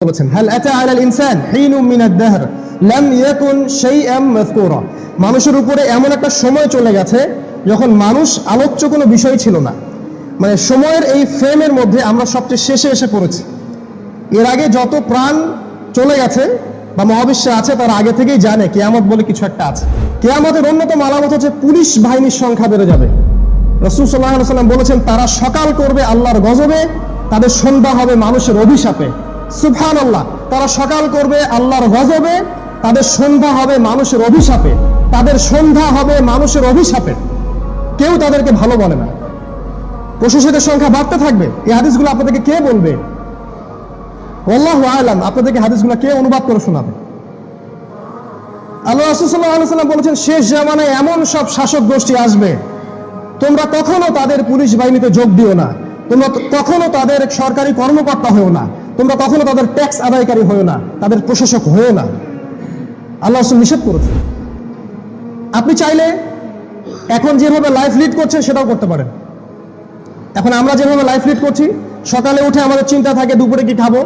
বলেছেন হাল আতা আলাল ইনসান হিনুম মিনাদ দাহর লাম ইয়াকুন শাইআম মাযকুরা। মানুষের উপরে এমন একটা সময় চলে গেছে যখন মানুষ আলোচ্য কোনো বিষয় ছিল না। মানে সময়ের এই ফ্রেমের মধ্যে আমরা সবচেয়ে শেষে এসে পড়েছি। এর আগে যত প্রাণ চলে গেছে বা মহাবিশ্বে আছে তারা আগে থেকেই জানে কিয়ামত বলে কিছু একটা আছে। কিয়ামতের অন্যতম আলামত হচ্ছে পুলিশ বাহিনীর সংখ্যা বেড়ে যাবে। রাসূল সাল্লাল্লাহু আলাইহি ওয়াসাল্লাম বলেছেন তারা সকাল করবে আল্লাহর গজবে, তাদের সন্ধ্যা হবে মানুষের অভিশাপে। সুবহানাল্লাহ, তারা সকাল করবে আল্লাহর গজবে, তাদের সন্ধ্যা হবে মানুষের অভিশাপে। তাদের সন্ধ্যা হবে মানুষের অভিশাপে। কেউ তাদেরকে ভালো বলে না। প্রশাসকের সংখ্যা বাড়তে থাকবে। এই হাদিসগুলো আপনাদেরকে কে বলবে? আল্লাহু আ'লাম। আপনাদেরকে হাদিসগুলো কে অনুবাদ করে শোনাবে? আল্লাহ রাসূল সাল্লাল্লাহু আলাইহি ওয়াসাল্লাম বলেছেন শেষ জামানায় এমন সব শাসক গোষ্ঠী আসবে, তোমরা কখনো তাদের পুলিশ বাহিনীতে যোগ দিও না, তোমরা কখনো তাদের সরকারি কর্মকর্তা হও না, তোমরা কখনো তাদের ট্যাক্স আদায়কারী হও না, তাদের প্রশাসক হও না। আল্লাহ রাসূল নিষেধ করেছেন। আপনি চাইলে এখন যেভাবে লাইফ লিড করছেন সেটাও করতে পারেন। এখন আমরা যেভাবে লাইফ লিড করছি, সকালে উঠে আমাদের চিন্তা থাকে দুপুরে কি খাবো,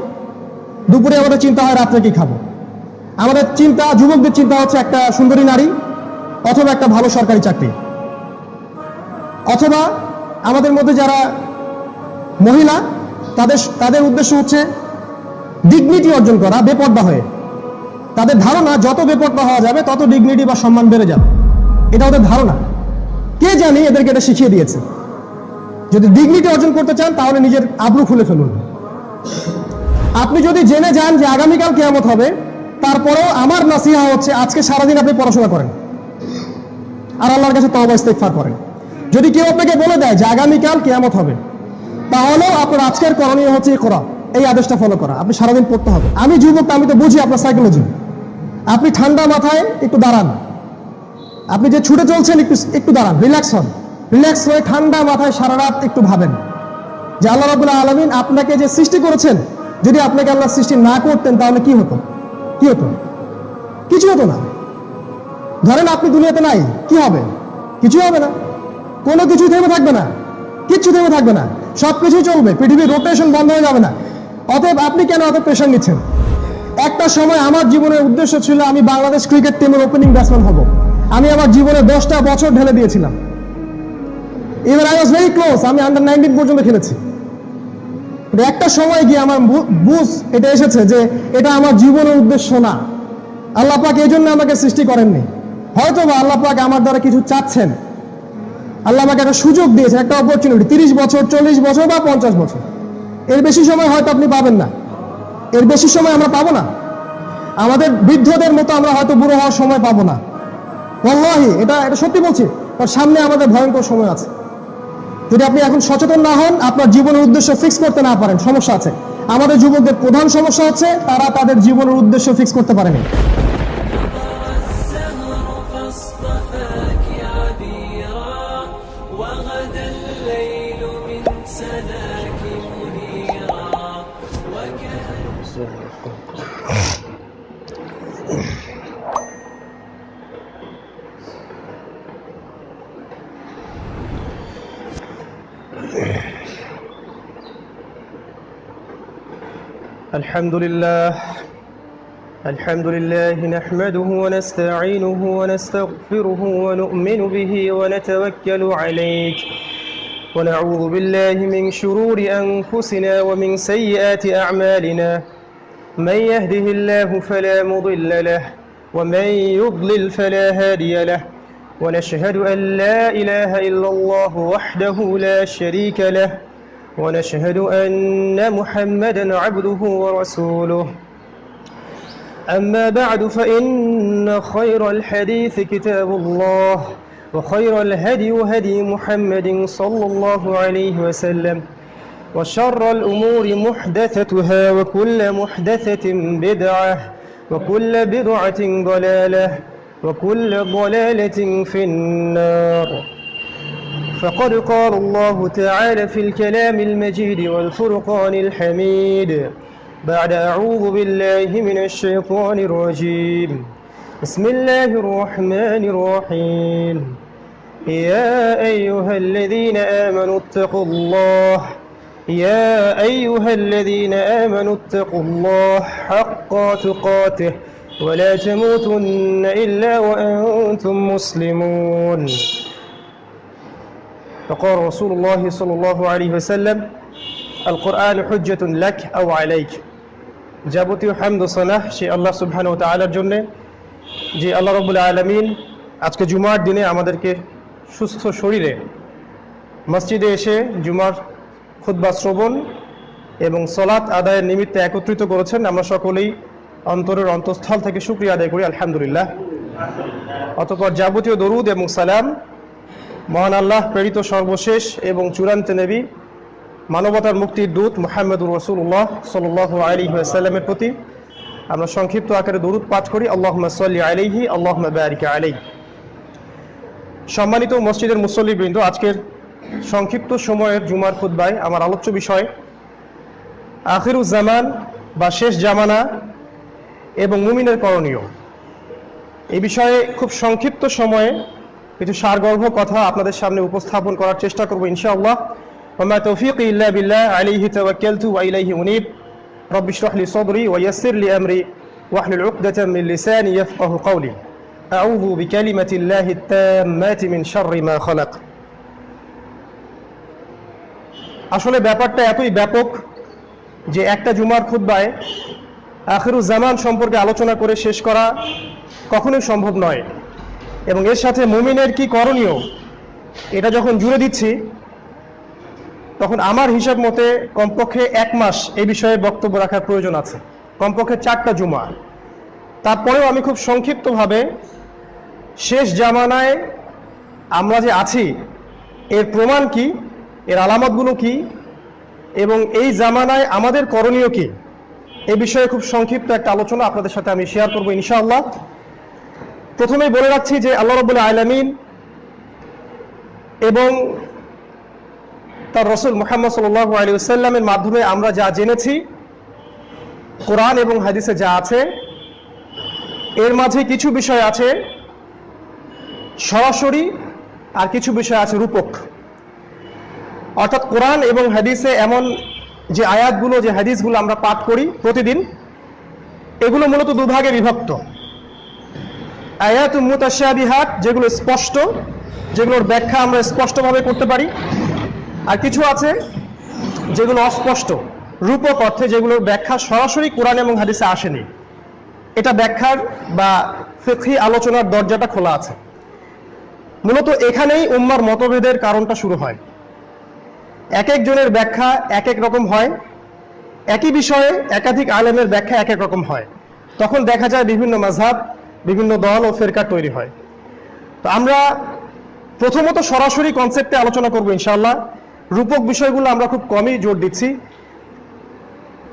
দুপুরে আমাদের চিন্তা হয় রাত্রে কি খাবো। আমাদের চিন্তা, যুবকদের চিন্তা হচ্ছে একটা সুন্দরী নারী অথবা একটা ভালো সরকারি চাকরি, অথবা আমাদের মধ্যে যারা মহিলা তাদের উদ্দেশ্য হচ্ছে ডিগনিটি অর্জন করা বেপর্দা হয়ে। তাদের ধারণা যত বেপর্দা হওয়া যাবে তত ডিগনিটি বা সম্মান বেড়ে যাবে, এটা ওদের ধারণা। কে জানি এদেরকে এটা শিখিয়ে দিয়েছে। যদি ডিগনিটি অর্জন করতে চান তাহলে নিজের আবরু খুলে ফেলুন। আপনি যদি জেনে যান যে আগামীকাল কিয়ামত হবে, তারপরেও আমার নাসিহা হচ্ছে আজকে সারাদিন আপনি পড়াশোনা করেন আর আল্লাহর কাছে তওবা ইস্তেগফার করেন। যদি কেউ আপনাকে বলে দেয় যে আগামীকাল কিয়ামত হবে, তাহলেও আপনার আজকের করণীয় হচ্ছে এই আদেশটা ফলো করা। আপনি সারাদিন পড়তে হবে। আমি যুবক, আমি তো বুঝি আপনার সাইকোলজি। আপনি ঠান্ডা মাথায় একটু দাঁড়ান, আপনি যে ছুটে চলছেন একটু দাঁড়ান, রিল্যাক্স হন। রিল্যাক্স হয়ে ঠান্ডা মাথায় সারা রাত একটু ভাবেন যে আল্লাহ রাব্বুল আলামিন আপনাকে যে সৃষ্টি করেছেন, যদি আপনাকে আল্লাহ সৃষ্টি না করতেন তাহলে কি হতো? কি হতো? কিছু হতো না। ধরেন আপনি দুনিয়াতে নাই, কি হবে? কিছু হবে না। কোনো কিছু থেমে থাকবে না, কিচ্ছু থেমে থাকবে না, সবকিছুই চলবে, পৃথিবীর রোটেশন বন্ধ হয়ে যাবে না। অতএব আপনি কেন এত প্রেশার নিচ্ছেন? একটা সময় আমার জীবনের উদ্দেশ্য ছিল আমি বাংলাদেশ ক্রিকেট টিমের ওপেনিং ব্যাটসম্যান হব। আমি আমার জীবনে 10টা বছর ঢেলে দিয়েছিলাম। Even I was very close. আমি আন্ডার 19 পর্যন্ত খেলেছি। একটা সময় গিয়ে আমার বুঝ এটা এসেছে যে এটা আমার জীবনের উদ্দেশ্য না। আল্লাহ পাক এই জন্য আমাকে সৃষ্টি করেননি। হয়তো বা আল্লাহ পাক আমার দ্বারা কিছু চাচ্ছেন। আল্লাহ আমাকে একটা সুযোগ দিয়েছে, একটা অপরচুনিটি। 30 বছর, 40 বছর বা 50 বছর, এর বেশি সময় হয়তো আপনি পাবেন না। এর বেশি সময় আমরা পাবো না। আমাদের বৃদ্ধদের মতো আমরা হয়তো বুড়ো হওয়ার সময় পাবো না। ওয়াল্লাহি, এটা সত্যি বলছি। তার সামনে আমাদের ভয়ঙ্কর সময় আছে। যদি আপনি এখন সচেতন না হন, আপনার জীবনের উদ্দেশ্য ফিক্স করতে না পারেন, সমস্যা আছে। আমাদের যুবকদের প্রধান সমস্যা হচ্ছে তারা তাদের জীবনের উদ্দেশ্য ফিক্স করতে পারেনি। الحمد لله نحمده ونستعينه ونستغفره ونؤمن به ونتوكل عليه ونعوذ بالله من شرور أنفسنا ومن سيئات أعمالنا. من يهده الله فلا مضل له ومن يضلل فلا هادي له. ونشهد أن لا إله إلا الله وحده لا شريك له. ونشهد أن محمدًا عبده ورسوله. أما بعد فإن خير الحديث كتاب الله، وخير الهدي هدي محمد صلى الله عليه وسلم، وشر الأمور محدثتها، وكل محدثة بدعة، وكل بدعة ضلالة، وكل ضلالة في النار. فقد قال الله تعالى في الكلام المجيد والفرقان الحميد بعد أعوذ بالله من الشيطان الرجيم. بسم الله الرحمن الرحيم. يا أيها الذين آمنوا اتقوا الله يا أيها الذين آمنوا اتقوا الله حق تقاته ولا تموتن إلا وأنتم مسلمون فقال رسول الله صلى الله عليه وسلم القرآن حجة لك أو عليك যাবতীয় হামদ ও সানাহ সে আল্লাহ সুবহানাহু ওয়া তাআলার জন্য, যে আল্লাহ রাব্বুল আলামিন আজকে জুমার দিনে আমাদেরকে সুস্থ শরীরে মসজিদে এসে জুমার খুতবা শ্রবণ এবং সালাত আদায়ের নিমিত্তে একত্রিত করেছেন। আমরা সকলেই অন্তরের অন্তঃস্থল থেকে শুকরিয়া আদায় করি, আলহামদুলিল্লাহ। অতঃপর যাবতীয় দরুদ এবং সালাম মহান আল্লাহ প্রেরিত সর্বশেষ এবং চূড়ান্ত নবী, মানবতার মুক্তির দূত মুহাম্মদুর রাসূলুল্লাহ সাল্লাল্লাহু আলাইহি ওয়াসাল্লামের প্রতি আমরা সংক্ষিপ্ত আকারে দরুদ পাঠ করি। আল্লাহুম্মা সাল্লি আলাইহি আল্লাহুম্মা বারিক আলাইহি। সম্মানিত মসজিদের মুসল্লিবৃন্দ, আজকের সংক্ষিপ্ত সময়ের জুমার খুতবায় আমার আলোচ্য বিষয় আখিরুজ জামান বা শেষ জামানা এবং মুমিনের করণীয়। এই বিষয়ে খুব সংক্ষিপ্ত সময়ে কিছু সারগর্ভ কথা আপনাদের সামনে উপস্থাপন করার চেষ্টা করব ইনশাআল্লাহ। ওয়া মা তাওফীকি ইল্লা বিল্লাহ আলাইহি তাওয়াক্কালতু ওয়া ইলাইহি উনীব। রব্বি ইশরাহ লি সাদরি ওয়া ইয়াসসির লি আমরি ওয়াহলুল উকদাতাম মিন লিসানি ইয়াফকাহু কওলি। আউযু বিকালিমাতিল্লাহি আত-তাম্মাতি মিন শাররি মা খালাক। আসলে ব্যাপারটা এতই ব্যাপক যে একটা জুমার খুতবায় আখিরুজ জামান সম্পর্কে আলোচনা করে শেষ করা কখনোই সম্ভব নয়, এবং এর সাথে মুমিনের কি করণীয় এটা যখন জুড়ে দিচ্ছি তখন আমার হিসাব মতে কমপক্ষে 1 মাস এই বিষয়ে বক্তব্য রাখার প্রয়োজন আছে, কমপক্ষে 4টা জুমা। তারপরেও আমি খুব সংক্ষিপ্তভাবে শেষ জামানায় আমরা যে আছি এর প্রমাণ কি, এর আলামতগুলো কি এবং এই জামানায় আমাদের করণীয় কি, এই বিষয়ে খুব সংক্ষিপ্ত একটা আলোচনা আপনাদের সাথে আমি শেয়ার করব ইনশাআল্লাহ। প্রথমেই বলে রাখছি যে আল্লাহ রাব্বুল আলামিন এবং তার রাসূল মুহাম্মদ সাল্লাল্লাহু আলাইহি ওয়াসাল্লামের মাধ্যমে আমরা যা জেনেছি, কোরআন এবং হাদিসে যা আছে, এর মাঝে কিছু বিষয় আছে সরাসরি আর কিছু বিষয় আছে রূপক। অর্থাৎ কোরআন এবং হাদিসে এমন যে আয়াতগুলো, যে হাদিসগুলো আমরা পাঠ করি প্রতিদিন, এগুলো মূলত দুভাগে বিভক্ত। আয়াতুম মুতাশাবিহাত, যেগুলো স্পষ্ট, যেগুলোর ব্যাখ্যা আমরা স্পষ্টভাবে করতে পারি, আর কিছু আছে যেগুলো অস্পষ্ট, রূপক অর্থে, যেগুলোর ব্যাখ্যা সরাসরি কোরআন এবং হাদিসে আসেনি। এটা ব্যাখ্যার বা ফিকহি আলোচনার দরজাটা খোলা আছে। মূলত এখানেই উম্মার মতভেদের কারণটা শুরু হয়। এক একজনের ব্যাখ্যা এক এক রকম হয়, একই বিষয়ে একাধিক আলেমের ব্যাখ্যা এক এক রকম হয়, তখন দেখা যায় বিভিন্ন মাযহাব, বিভিন্ন দল ও ফেরকা তৈরি হয়। তো আমরা প্রথমত সরাসরি কনসেপ্টে আলোচনা করব ইনশাআল্লাহ। রূপক বিষয়গুলো আমরা খুব কমই জোর দিচ্ছি।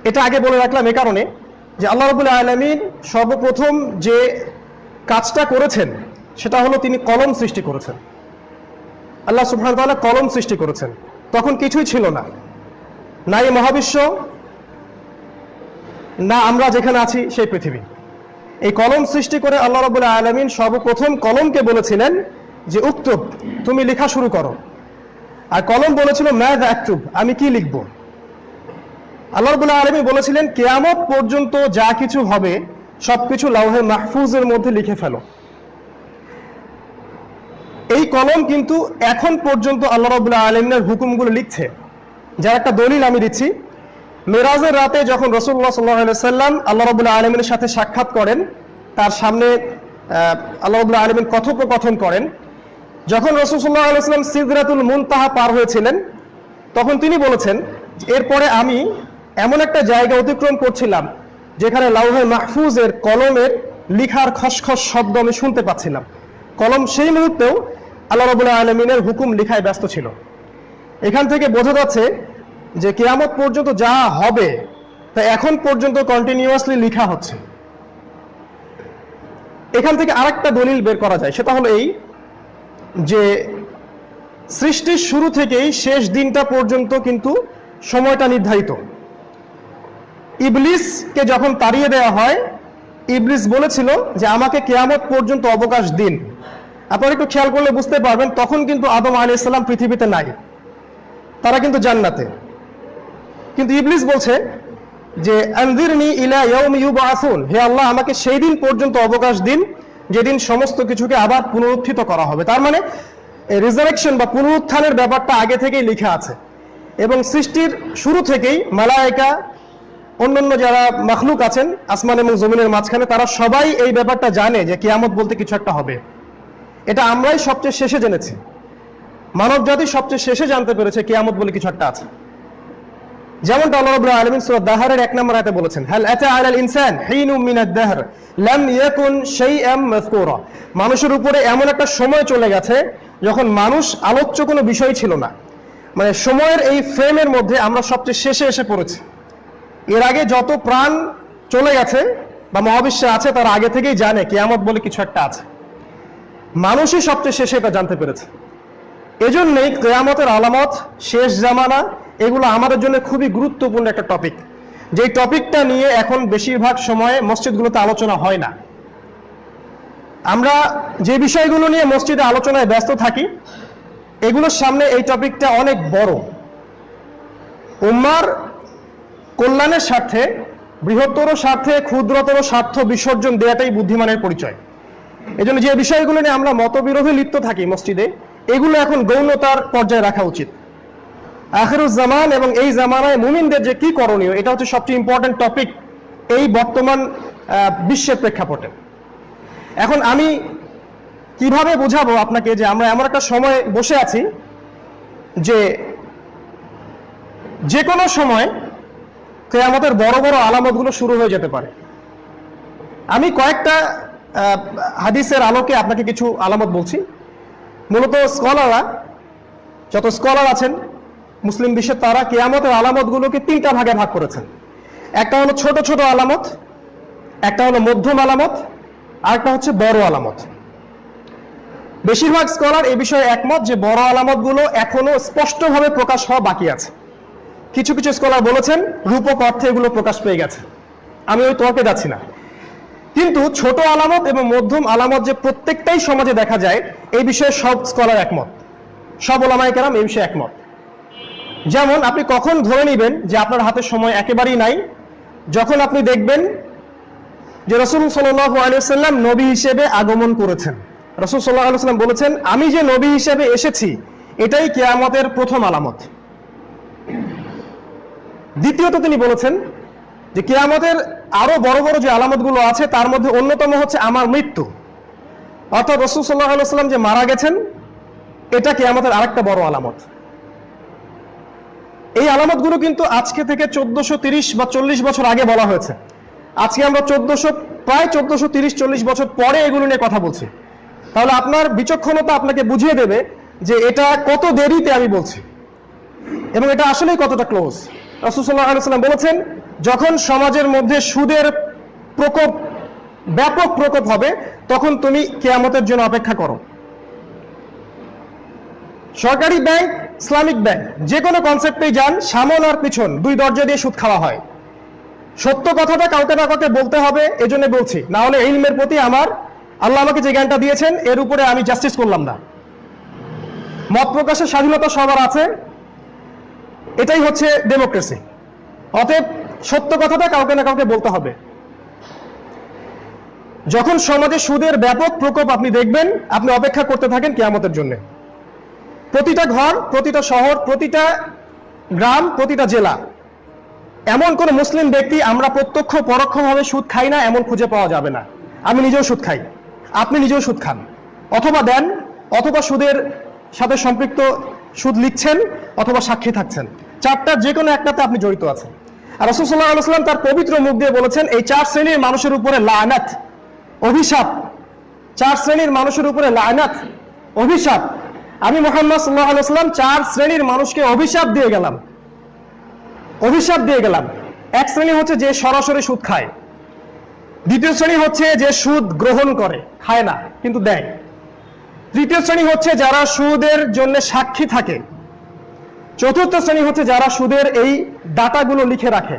এটা আগে বলে রাখলাম এ কারণে যে আল্লাহ রাব্বুল আলামিন সর্বপ্রথম যে কাজটা করেছেন সেটা হলো তিনি কলম সৃষ্টি করেছেন। আল্লাহ সুবহানাহু ওয়া তাআলা কলম সৃষ্টি করেছেন। তখন কিছুই ছিল না, না এই মহাবিশ্ব, না আমরা যেখানে আছি সেই পৃথিবী। এই কলম সৃষ্টি করে আল্লাহ রাব্বুল আলামিন সর্বপ্রথম কলমকে বলেছিলেন যে উক্তুব, তুমি লেখা শুরু করো। আর কলম বলেছিল মাযা আকতুব, আমি কি লিখব। আল্লাহ রাব্বুল আলামিন বলেছিলেন কিয়ামত পর্যন্ত যা কিছু হবে সবকিছু লাওহে মাহফুজের মধ্যে লিখে ফেলো। এই কলম কিন্তু এখন পর্যন্ত আল্লাহ রাব্বুল আলামিনের হুকুমগুলো লিখছে। যার একটা দলিল আমি দিচ্ছি। মেরাজের রাতে যখন রাসূলুল্লাহ সাল্লাল্লাহু আলাইহি ওয়াসাল্লাম আল্লাহ রাব্বুল আলামিনের সাথে সাক্ষাৎ করেন, তার সামনে আল্লাহ রাব্বুল আলামিন কথোপকথন করেন, যখন রাসূল সাল্লাল্লাহু আলাইহি ওয়াসাল্লাম সিদরাতুল মুনতাহা পার হয়েছিলেন, তখন তিনি বলেছেন এরপরে আমি এমন একটা জায়গা অতিক্রম করছিলাম যেখানে লাওহে মাহফুজের কলমের লিখার খসখস শব্দ আমি শুনতে পাচ্ছিলাম। কলম সেই মুহূর্তেও আল্লাহ রাব্বুল আলামিনের হুকুম লিখায় ব্যস্ত ছিল। এখান থেকে বোঝা যাচ্ছে যে কিয়ামত পর্যন্ত যা হবে তা এখন পর্যন্ত কন্টিনিউয়াসলি লেখা হচ্ছে। এখান থেকে আরেকটা দলিল বের করা যায়, সেটা হলো এই যে সৃষ্টির শুরু থেকেই শেষ দিনটা পর্যন্ত কিন্তু সময়টা নির্ধারিত। ইবলিসকে যখন তাড়িয়ে দেওয়া হয়, ইবলিস বলেছিল যে আমাকে কিয়ামত পর্যন্ত অবকাশ দিন। আপনারা একটু খেয়াল করলে বুঝতে পারবেন তখন কিন্তু আদম আলাইহিস সালাম পৃথিবীতে নাই, তারা কিন্তু জান্নাতে। কিন্তু ইবলিস বলছে যে আনজিরনি ইলা ইয়াউমি ইউবআসুন, হে আল্লাহ আমাকে সেই দিন পর্যন্ত অবকাশ দিন যেদিন সমস্ত কিছুকে আবার পুনরুত্থিত করা হবে। তার মানে রিজারেকশন বা পুনরুত্থানের ব্যাপারটা আগে থেকেই লেখা আছে, এবং সৃষ্টির শুরু থেকেই মালায়েকা, অন্যান্য যারা মাখলুক আছেন আসমান এবং জমিনের মাঝখানে, তারা সবাই এই ব্যাপারটা জানে যে কিয়ামত বলতে কিছু একটা হবে। এটা আমরাই সবচেয়ে শেষে জেনেছি, মানব জাতি সবচেয়ে শেষে জানতে পেরেছে কিয়ামত বলে কিছু একটা আছে। যেমনটা আল্লাহ রাব্বুল আলামিন সূরা দাহরের 1 নম্বর আয়াতে বলেছেন, হাল আতা আলাল ইনসান হিনুম মিনাদ দাহর লাম ইয়াকুন শাইআম মাযকুরা, মানুষের উপরে এমন একটা সময় চলে গেছে যখন মানুষ আলোচ্য কোনো বিষয় ছিল না। মানে সময়ের এই ফ্রেমের মধ্যে আমরা সবচেয়ে শেষে এসে পড়েছি। এর আগে যত প্রাণ চলে গেছে বা মহাবিশ্বে আছে তারা আগে থেকেই জানে কিয়ামত বলে কিছু একটা আছে, মানুষই সবচেয়ে শেষে এটা জানতে পেরেছে। এজন্যই কিয়ামতের আলামত, শেষ জামানা, এগুলো আমাদের জন্য খুবই গুরুত্বপূর্ণ একটা টপিক, যেই টপিকটা নিয়ে এখন বেশিরভাগ সময়ে মসজিদগুলোতে আলোচনা হয় না। আমরা যে বিষয়গুলো নিয়ে মসজিদে আলোচনায় ব্যস্ত থাকি এগুলোর সামনে এই টপিকটা অনেক বড়। উম্মার কল্যাণের স্বার্থে, বৃহত্তর স্বার্থে ক্ষুদ্রতর স্বার্থ বিসর্জন দেওয়াটাই বুদ্ধিমানের পরিচয়। এজন্য যে বিষয়গুলো নিয়ে আমরা মতবিরোধে লিপ্ত থাকি মসজিদে, এগুলো এখন গৌণতার পর্যায়ে রাখা উচিত। আখিরুজ জামান এবং এই জামানায় মুমিনদের যে কি করণীয়, এটা হচ্ছে সবচেয়ে ইম্পর্টেন্ট টপিক এই বর্তমান বিশ্বের প্রেক্ষাপটে। এখন আমি কিভাবে বোঝাবো আপনাকে যে আমরা এমন একটা সময় বসে আছি যে কোনো সময় কিয়ামতের বড় বড় আলামতগুলো শুরু হয়ে যেতে পারে। আমি কয়েকটা হাদিসের আলোকে আপনাকে কিছু আলামত বলছি। মূলত স্কলাররা, যত স্কলার আছেন মুসলিম বিশ্বের, তারা কিয়ামতের আলামতগুলোকে 3টা ভাগে ভাগ করেছেন। একটা হলো ছোট ছোট আলামত, একটা হলো মধ্যম আলামত, আর একটা হচ্ছে বড় আলামত। বেশিরভাগ স্কলার এই বিষয়ে একমত যে বড় আলামতগুলো এখনো স্পষ্টভাবে প্রকাশ হওয়া বাকি আছে। কিছু কিছু স্কলার বলেছেন রূপক অর্থে এগুলো প্রকাশ পেয়ে গেছে, আমি ওই তর্কে যাচ্ছি না। কিন্তু ছোট আলামত এবং মধ্যম আলামত যে প্রত্যেকটাই সমাজে দেখা যায়, এই বিষয়ে সব স্কলার একমত, সব উলামায়ে কেরাম এই বিষয়ে একমত। যেমন আপনি কখন ধরে নেবেন যে আপনার হাতে সময় একেবারেই নাই, যখন আপনি দেখবেন যে রাসূল সাল্লাল্লাহু আলাইহি ওয়াসাল্লাম নবী হিসেবে আগমন করেছেন। রাসূল সাল্লাল্লাহু আলাইহি ওয়াসাল্লাম বলেছেন, আমি যে নবী হিসেবে এসেছি এটাই কিয়ামতের প্রথম আলামত। দ্বিতীয়ত তিনি বলেছেন যে কিয়ামতের আরো বড় বড় যে আলামতগুলো আছে তার মধ্যে অন্যতম হচ্ছে আমার মৃত্যু, অর্থাৎ রাসূল সাল্লাল্লাহু আলাইহি ওয়াসাল্লাম যে মারা গেছেন এটা কিয়ামতের আরেকটা বড় আলামত। এই আলামতগুলো কিন্তু আজকে থেকে 1430 বা 40 বছর আগে বলা হয়েছে। আজকে আমরা প্রায় 1430-40 বছর পরে এগুলো নিয়ে কথা বলছি। তাহলে আপনার বিচক্ষণতা আপনাকে বুঝিয়ে দেবে যে এটা কত দেরিতে আমি বলছি এবং এটা আসলেই কতটা ক্লোজ। রাসূল সাল্লাল্লাহু আলাইহি ওয়াসাল্লাম বলেছেন, যখন সমাজের মধ্যে সুদের প্রকোপ, ব্যাপক প্রকোপ হবে, তখন তুমি কিয়ামতের জন্য অপেক্ষা করো। সরকারি ব্যাংক, ইসলামিক ব্যাংক, যে কোনো কনসেপ্টেই যান, সামন আর পিছন 2 দরজা দিয়ে সুদ খাওয়া হয়। সত্য কথাটা কাউকে না কাউকে বলতে হবে, এজন্য বলছি, না হলে ইলমের প্রতি আল্লাহ আমাকে যে জ্ঞানটা দিয়েছেন এর উপরে আমি জাস্টিস করলাম না। মত প্রকাশের স্বাধীনতা সবার আছে, এটাই হচ্ছে ডেমোক্রেসি। অতএব সত্য কথাটা কাউকে না কাউকে বলতে হবে। যখন সমাজে সুদের ব্যাপক প্রকোপ আপনি দেখবেন, আপনি অপেক্ষা করতে থাকেন কিয়ামতের জন্য। প্রতিটা ঘর, প্রতিটা শহর, প্রতিটা গ্রাম, প্রতিটা জেলা, এমন কোন মুসলিম ব্যক্তি আমরা প্রত্যক্ষ পরোক্ষভাবে সুদ খাই না এমন খুঁজে পাওয়া যাবে না। আমি নিজেও সুদ খাই, আপনি নিজেও সুদ খান, অথবা দেন, অথবা সুদের সাথে সম্পৃক্ত সুদ লিখছেন, অথবা সাক্ষী থাকছেন। 4টার যে কোনো একটাতে আপনি জড়িত আছেন। আর রাসূল সাল্লাল্লাহু আলাইহি ওয়াসাল্লাম তার পবিত্র মুখ দিয়ে বলেছেন, এই 4 শ্রেণীর মানুষের উপরে লানাত, অভিশাপ। 4 শ্রেণীর মানুষের উপরে লানাত, অভিশাপ। আমি মুহাম্মদ সাল্লাল্লাহু আলাইহি ওয়াসাল্লাম 4 শ্রেণীর মানুষকে অভিশাপ দিয়ে গেলাম, অভিশাপ দিয়ে গেলাম। এক শ্রেণী হচ্ছে যে সরাসরি সুদ খায়, দ্বিতীয় শ্রেণী হচ্ছে যে সুদ গ্রহণ করে, খায় না কিন্তু দেয়, তৃতীয় শ্রেণী হচ্ছে যারা সুদের জন্য সাক্ষী থাকে, চতুর্থ শ্রেণী হচ্ছে যারা সুদের এই ডাটাগুলো লিখে রাখে।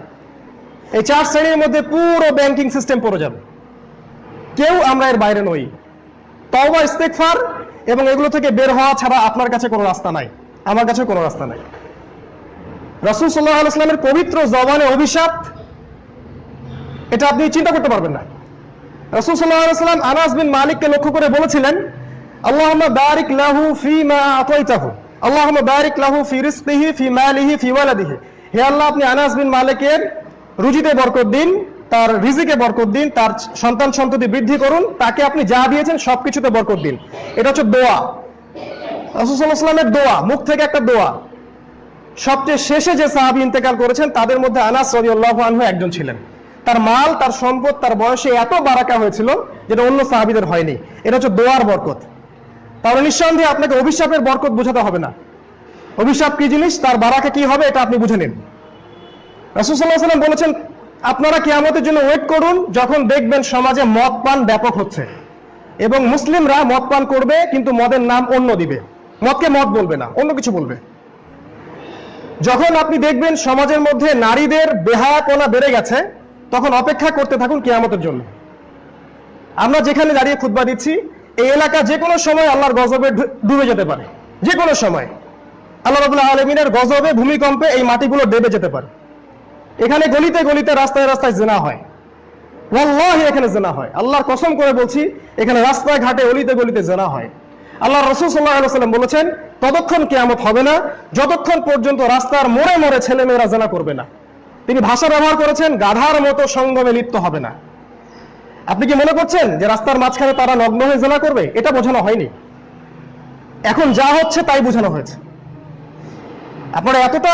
এই 4 শ্রেণীর মধ্যে পুরো ব্যাংকিং সিস্টেম পড়ে যাবে, কেউ আমরা এর বাইরে নই। তওবা, ইস্তেগফার এবং এগুলো থেকে বের হওয়া ছাড়া আপনার কাছে কোনো রাস্তা নাই, আমার কাছে কোনো রাস্তা নাই। রাসূল সাল্লাল্লাহু আলাইহি ওয়াসাল্লামের পবিত্র জবানে অভিশাপ, এটা আপনি চিন্তা করতে পারবেন না। রাসূল সাল্লাল্লাহু আলাইহি ওয়াসাল্লাম আনাস বিন মালিককে লক্ষ্য করে বলেছিলেন, আল্লাহুম্মা বারিক লাহু ফীমা আতাইতাহু, আল্লাহুম্মা বারিক লাহু ফি রিজকিহি ফি মালিহি ফি ওয়ালাদিহি। হে আল্লাহ, আপনি আনাস বিন মালিকের রুজিতে বরকত দিন, তার রিজিকে বরকত দিন, তার সন্তান সন্ততি বৃদ্ধি করুন, তাকে আপনি যা দিয়েছেন সবকিছুতে বরকত দিন। এটা হচ্ছে দোয়া, রাসূল সাল্লাল্লাহু আলাইহি ওয়াসাল্লামের দোয়া, মুখ থেকে একটা দোয়া। সবচেয়ে শেষে যে সাহাবী ইন্তেকাল করেছেন তাদের মধ্যে আনাস রাদিয়াল্লাহু আনহু একজন ছিলেন। তার মাল, তার সম্পদ, তার বয়সে এত বারাকা হয়েছিল যেটা অন্য সাহাবীদের হয়নি। এটা হচ্ছে দোয়ার বরকত। তাহলে নিঃসন্দেহে আপনাকে অভিশাপের বরকত বোঝাতে হবে না। অভিশাপ কি জিনিস, তার বারাকা কি হবে, এটা আপনি বুঝে নিন। রাসূল সাল্লাল্লাহু আলাইহি ওয়াসাল্লাম বলেছেন, আপনারা কিয়ামতের জন্য ওয়েট করুন, যখন দেখবেন সমাজে মদ পান ব্যাপক হচ্ছে এবং মুসলিমরা মদ পান করবে, কিন্তু মদের নাম অন্য দিবে, মদকে মদ বলবে না, অন্য কিছু বলবে। যখন আপনি দেখবেন সমাজের মধ্যে নারীদের বেহায়াপনা বেড়ে গেছে, তখন অপেক্ষা করতে থাকুন কিয়ামতের জন্য। আমরা যেখানে দাঁড়িয়ে খুতবা দিচ্ছি, এই এলাকা যে কোনো সময় আল্লাহর গজবে ডুবে যেতে পারে। যে কোনো সময় আল্লাহ রাব্বুল আলামিনের গজবে, ভূমিকম্পে এই মাটিগুলো ডেবে যেতে পারে। এখানে গলিতে গলিতে, রাস্তায় রাস্তায় জিনা হয়, ওয়াল্লাহি এখানে জিনা হয়। আল্লাহর কসম করে বলছি, এখানে রাস্তায় ঘাটে অলিতে গলিতে জিনা হয়। আল্লাহ রাসূল সাল্লাল্লাহু আলাইহি ওয়াসাল্লাম বলেছেন, ততক্ষণ কিয়ামত হবে না যতক্ষণ পর্যন্ত রাস্তার মোড়ে মোড়ে ছেলেমেয়েরা জিনা করবে না। তিনি ভাষা ব্যবহার করেছেন, গাধার মতো সঙ্গমে লিপ্ত হবে না। আপনি কি মনে করছেন যে রাস্তার মাঝখানে তারা নগ্ন হয়ে জিনা করবে? এটা বোঝানো হয়নি, এখন যা হচ্ছে তাই বোঝানো হয়েছে। আপনারা এতটা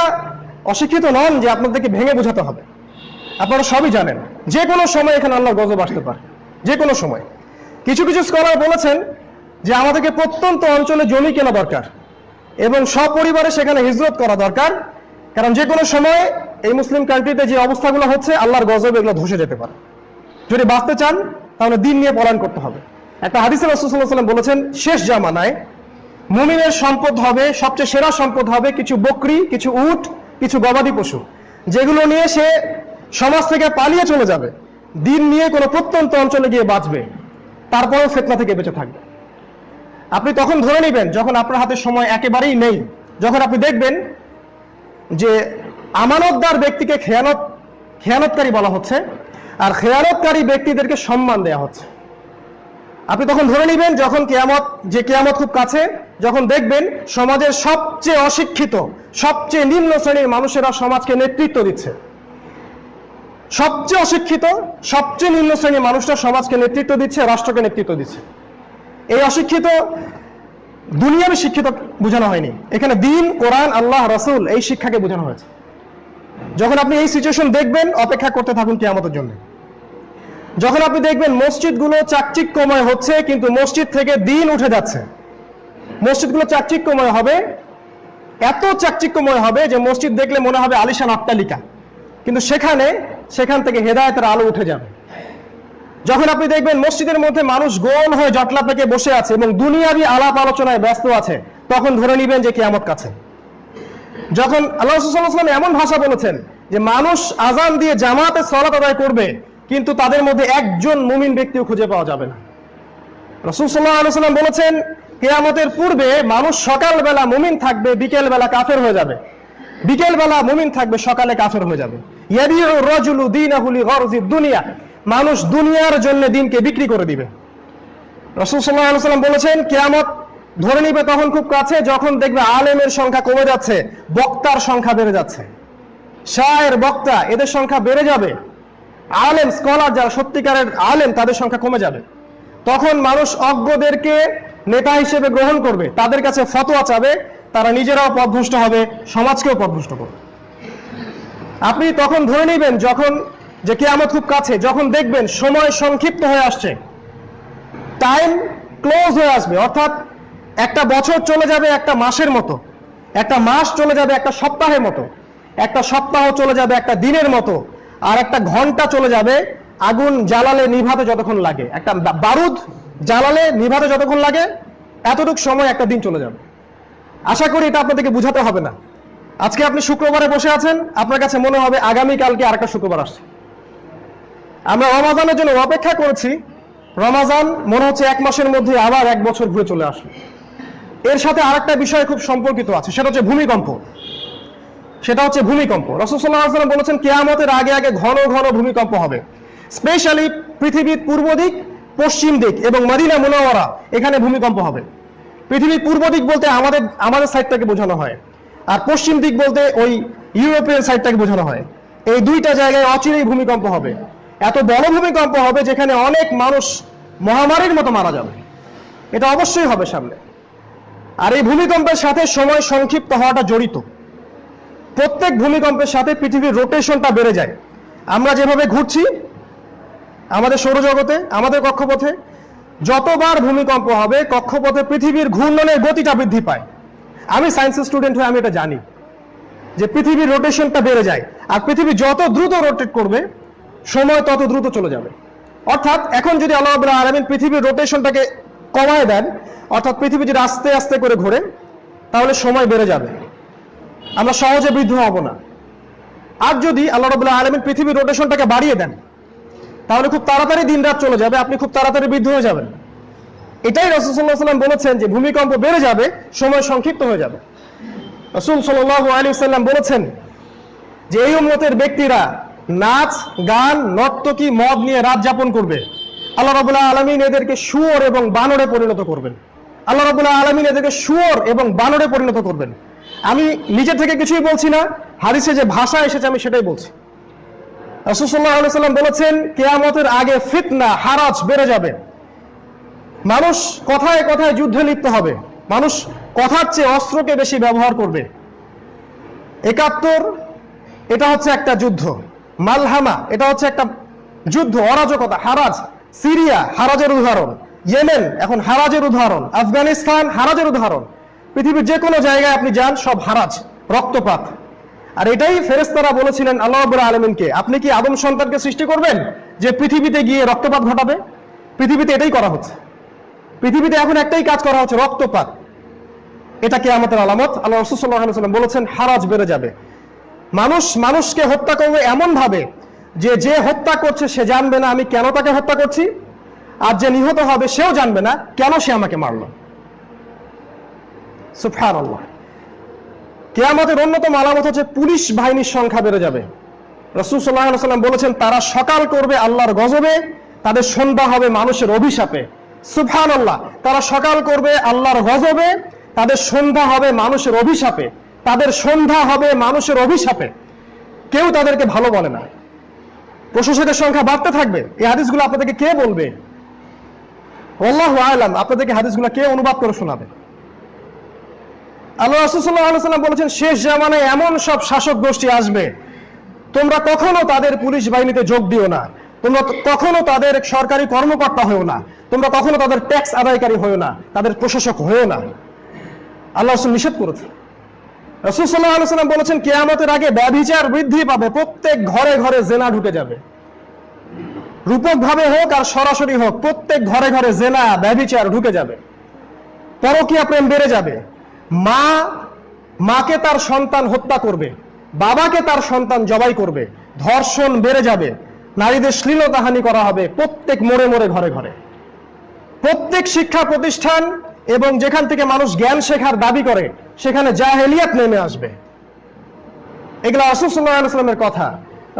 অশিক্ষিত নন যে আপনাদেরকে ভেঙে বোঝাতে হবে। আপনারা সবই জানেন, যে কোনো সময় এখানে আল্লাহর গজব আসতে পারে, যে কোনো সময়। কিছু কিছু স্কলার বলেছেন যে আমাদেরকে প্রত্যন্ত অঞ্চলে জমি কেনা দরকার এবং সপরিবারে সেখানে হিজরত করা দরকার, কারণ যে কোনো সময় এই মুসলিম কান্ট্রিতে যে অবস্থাগুলো হচ্ছে, আল্লাহর গজব এগুলো ধসে যেতে পারে। যদি বাঁচতে চান তাহলে দিন নিয়ে পলায়ন করতে হবে। একটা হাদিসে রাসূল সাল্লাল্লাহু আলাইহি ওয়াসাল্লাম বলেছেন, শেষ জামানায় মুমিনের সম্পদ হবে, সবচেয়ে সেরা সম্পদ হবে কিছু বকরি, কিছু উট, কিছু গবাদি পশু, যেগুলো নিয়ে সে সমাজ থেকে পালিয়ে চলে যাবে, দিন নিয়ে কোনো প্রত্যন্ত অঞ্চলে গিয়ে বাঁচবে, তারপরেও ফিতনা থেকে বেঁচে থাকবে। আপনি তখন ধরে নেবেন যখন আপনার হাতে সময় একেবারেই নেই, যখন আপনি দেখবেন যে আমানতদার ব্যক্তিকে খেয়ানতকারী বলা হচ্ছে আর খেয়ানতকারী ব্যক্তিদেরকে সম্মান দেয়া হচ্ছে। আপনি তখন ধরে নেবেন যখন কিয়ামত খুব কাছে, যখন দেখবেন সমাজের সবচেয়ে অশিক্ষিত, সবচেয়ে নিম্ন শ্রেণীর মানুষেরা সমাজকে নেতৃত্ব দিচ্ছে। সবচেয়ে অশিক্ষিত, সবচেয়ে নিম্ন শ্রেণীর মানুষরা সমাজকে নেতৃত্ব দিচ্ছে, রাষ্ট্রকে নেতৃত্ব দিচ্ছে। এই অশিক্ষিত দুনিয়াবী শিক্ষিত বোঝানো হয়নি, এখানে দিন, কোরআন, আল্লাহ, রাসূল এই শিক্ষাকে বোঝানো হয়েছে। যখন আপনি এই সিচুয়েশন দেখবেন, অপেক্ষা করতে থাকুন কিয়ামতের জন্য। যখন আপনি দেখবেন মসজিদগুলো চাকচিক্যময় হচ্ছে কিন্তু মসজিদ থেকে দিন উঠে যাচ্ছে, মসজিদগুলো চাকচিক্যময় হবে, এত চাকচিক্যময় হবে যে মসজিদ দেখলে মনে হবে আলিশান অট্টালিকা, কিন্তু সেখান থেকে হেদায়েতের আলো উঠে যাবে। যখন আপনি দেখবেন মসজিদের মধ্যে মানুষ গোল হয়ে জটলা পেকে বসে আছে এবং দুনিয়াবি আলাপ আলোচনায় ব্যস্ত আছে, তখন ধরে নেবেন যে কিয়ামত কাছে। যখন আল্লাহ রাসূল সাল্লাল্লাহু আলাইহি ওয়াসাল্লাম এমন ভাষা বলেছেন যে মানুষ আযান দিয়ে জামাতে সালাত আদায় করবে, কিন্তু তাদের মধ্যে একজন মুমিন ব্যক্তিও খুঁজে পাওয়া যাবে না। রাসূল সাল্লাল্লাহু আলাইহি ওয়াসাল্লাম বলেছেন, কিয়ামতের পূর্বে মানুষ সকালবেলা মুমিন থাকবে, বিকেল বেলা কাফের হয়ে যাবে, বিকেল বেলা মুমিন থাকবে, সকালে কাফের হয়ে যাবে। ইয়াবিউ রাজুলু দীনাহু লিগারজিদ দুনিয়া, মানুষ দুনিয়ার জন্য দিনকে বিক্রি করে দিবে। রাসূল সাল্লাল্লাহু আলাইহি ওয়াসাল্লাম বলেছেন, কিয়ামত ধরে নিবে তখন খুব কাছে যখন দেখবে আলেমের সংখ্যা কমে যাচ্ছে, বক্তার সংখ্যা বেড়ে যাচ্ছে, শায়ের, বক্তা এদের সংখ্যা বেড়ে যাবে, আলেম স্কলার যারা সত্যিকারের আলেম তাদের সংখ্যা কমে যাবে। তখন মানুষ অজ্ঞদেরকে নেতা হিসেবে গ্রহণ করবে, তাদের কাছে ফতোয়া চাবে, তারা নিজেরাও পথভ্রষ্ট হবে, সমাজকেও পথভ্রষ্ট করবে। আপনি তখন ধরে নেবেন যখন যে কিয়ামত খুব কাছে, যখন দেখবেন সময় সংক্ষিপ্ত হয়ে আসছে, টাইম ক্লোজ হয়ে আসবে, অর্থাৎ একটা বছর চলে যাবে একটা মাসের মতো, একটা মাস চলে যাবে একটা সপ্তাহের মতো, একটা সপ্তাহ চলে যাবে একটা দিনের মতো, আর একটা ঘন্টা চলে যাবে আগুন জ্বালালে নিভাতে যতক্ষণ লাগে, একটা বারুদ জ্বালালে নিভাতে যতক্ষণ লাগে এতটুকু সময় একটা দিন চলে যাবে। আশা করি এটা আপনাদেরকে বুঝাতে হবে না। আজকে আপনি শুক্রবারে বসে আছেন, আপনার কাছে মনে হবে আগামীকালকে আরেকটা শুক্রবার আসছে। আমরা রমাজানের জন্য অপেক্ষা করেছি, রমাজান মনে হচ্ছে এক মাসের মধ্যে আবার এক বছর ঘুরে চলে আসলো। এর সাথে আরেকটা বিষয় খুব সম্পর্কিত আছে, সেটা হচ্ছে ভূমিকম্প। সেটা হচ্ছে ভূমিকম্প। রাসূল সাল্লাল্লাহু আলাইহি ওয়াসাল্লাম বলেছেন কিয়ামতের আগে আগে ঘন ঘন ভূমিকম্প হবে, স্পেশালি পৃথিবীর পূর্ব দিক, পশ্চিম দিক এবং মদিনা মুনাওয়ারা, এখানে ভূমিকম্প হবে। পৃথিবীর পূর্ব দিক বলতে আমাদের সাইডটাকে বোঝানো হয়, আর পশ্চিম দিক বলতে ওই ইউরোপের সাইডটাকে বোঝানো হয়। এই দুইটা জায়গায় অচিরেই ভূমিকম্প হবে। এত বড় ভূমিকম্প হবে যেখানে অনেক মানুষ মহামারীর মতো মারা যাবে। এটা অবশ্যই হবে সামনে। আর এই ভূমিকম্পের সাথে সময় সংক্ষিপ্ত হওয়াটা জড়িত। প্রত্যেক ভূমিকম্পের সাথে পৃথিবীর রোটেশনটা বেড়ে যায়। আমরা যেভাবে ঘুরছি আমাদের সৌরজগতে, আমাদের কক্ষপথে, যতবার ভূমিকম্প হবে কক্ষপথে পৃথিবীর ঘূর্ণনের গতিটা বৃদ্ধি পায়। আমি সায়েন্সের স্টুডেন্ট হয়ে আমি এটা জানি যে পৃথিবীর রোটেশনটা বেড়ে যায়, আর পৃথিবী যত দ্রুত রোটেট করবে সময় তত দ্রুত চলে যাবে। অর্থাৎ এখন যদি আল্লাহ রাব্বুল আলামিন পৃথিবীর রোটেশনটাকে কমায় দেন, অর্থাৎ পৃথিবী যদি আস্তে আস্তে করে ঘোরে, তাহলে সময় বেড়ে যাবে, আমরা সহজে বৃদ্ধ হব না। আর যদি আল্লাহ রাব্বুল আলামিন পৃথিবীর রোটেশনটাকে বাড়িয়ে দেন, তাহলে খুব তাড়াতাড়ি দিন রাত চলে যাবে, আপনি খুব তাড়াতাড়ি বৃদ্ধ হয়ে যাবেন। এটাই রাসূল সাল্লাল্লাহু আলাইহি ওয়াসাল্লাম বলেছেন যে ভূমিকম্প বেড়ে যাবে, সময় সংক্ষিপ্ত হয়ে যাবে। রাসূল সাল্লাল্লাহু আলাইহি ওয়াসাল্লাম বলেছেন যে এই উম্মতের ব্যক্তিরা নাচ, গান, নর্তকী, মদ নিয়ে রাত যাপন করবে। আল্লাহ রাব্বুল আলামিন এদেরকে শুয়োর এবং বানরে পরিণত করবেন। আল্লাহ রাব্বুল আলামিন এদেরকে শুয়োর এবং বানরে পরিণত করবেন। আমি নিজে থেকে কিছুই বলছি না, হাদিসে যে ভাষা এসেছে আমি সেটাই বলছি। রাসূল সাল্লাল্লাহু আলাইহি ওয়াসাল্লাম বলেছেন কিয়ামতের আগে ফিতনা, হারাজ বেড়ে যাবে। মানুষ কথায় কথায় যুদ্ধে লিপ্ত হবে, মানুষ কথার চেয়ে অস্ত্রকে বেশি ব্যবহার করবে। ৭১ এটা হচ্ছে একটা যুদ্ধ, মালহামা এটা হচ্ছে একটা যুদ্ধ, অরাজকতা, হারাজ। সিরিয়া হারাজের উদাহরণ, ইয়েমেন এখন হারাজের উদাহরণ, আফগানিস্তান হারাজের উদাহরণ। পৃথিবীর যে কোনো জায়গায় আপনি যান সব হারাজ, রক্তপাত। আর এটাই ফেরেশতারা বলেছিলেন আল্লাহ রাব্বুল আলামিনকে, আপনি কি আদম সন্তানকে সৃষ্টি করবেন যে পৃথিবীতে গিয়ে রক্তপাত ঘটাবে? পৃথিবীতে এটাই করা হচ্ছে, পৃথিবীতে এখন একটাই কাজ করা হচ্ছে, রক্তপাত। এটা কিয়ামতের আলামত। আল্লাহ রাসূল সাল্লাল্লাহু আলাইহি ওয়াসাল্লাম বলেছেন হারাজ বেড়ে যাবে। মানুষ মানুষকে হত্যা করবে এমন ভাবে যে যে হত্যা করছে সে জানবে না আমি কেন তাকে হত্যা করছি, আর যে নিহত হবে সেও জানবে না কেন সে আমাকে মারলো। সুবহানাল্লাহ। কিয়ামতের অন্যতম আলামত হচ্ছে পুলিশ বাহিনীর সংখ্যা বেড়ে যাবে। রাসূল সাল্লাল্লাহু আলাইহি ওয়াসাল্লাম বলেছেন তারা সকাল করবে আল্লাহর গজবে, তাদের সন্ধ্যা হবে মানুষের অভিশাপে। সুবহানাল্লাহ। তারা সকাল করবে আল্লাহর গজবে, তাদের সন্ধ্যা হবে মানুষের অভিশাপে, তাদের সন্ধ্যা হবে মানুষের অভিশাপে। কেউ তাদেরকে ভালো বলে না। প্রশাসকের সংখ্যা বাড়তে থাকবে। এই হাদিসগুলো আপনাদেরকে কে বলবে? আল্লাহু আ'লাম। আপনাদেরকে হাদিসগুলো কে অনুবাদ করে শোনাবে? আল্লাহ রাসূল সাল্লাল্লাহু আলাইহি ওয়াসাল্লাম বলেছেন শেষ জামানায় এমন সব শাসক গোষ্ঠী আসবে, তোমরা কখনো তাদের পুলিশ বাহিনীতে যোগ দিও না, তোমরা কখনো তাদের সরকারি কর্মকর্তা হয়েও না, তোমরা কখনো তাদের ট্যাক্স আদায়কারী হয়েও না, তাদের প্রশাসক হয়েও না। আল্লাহ রাসূল নিষেধ করেছে। রাসূল সাল্লাল্লাহু আলাইহি ওয়াসাল্লাম বলেছেন কিয়ামতের আগে ব্যভিচার বৃদ্ধি পাবে, প্রত্যেক ঘরে ঘরে জেনা ঢুকে যাবে। রূপক ভাবে হোক আর সরাসরি হোক, প্রত্যেক ঘরে ঘরে জেনা, ব্যভিচার ঢুকে যাবে। পরকীয়া প্রেম বেড়ে যাবে। মাকে তার সন্তান হত্যা করবে, বাবাকে তার সন্তান জবাই করবে। ধর্ষণ বেড়ে যাবে, নারীদের শ্লীলতাহানি করা হবে প্রত্যেক মোড়ে মোড়ে, ঘরে ঘরে। প্রত্যেক শিক্ষা প্রতিষ্ঠান এবং যেখান থেকে মানুষ জ্ঞান শেখার দাবি করে সেখানে জাহেলিয়াত নেমে আসবে। এগুলো রাসূল সাল্লাল্লাহু আলাইহি ওয়াসাল্লামের কথা।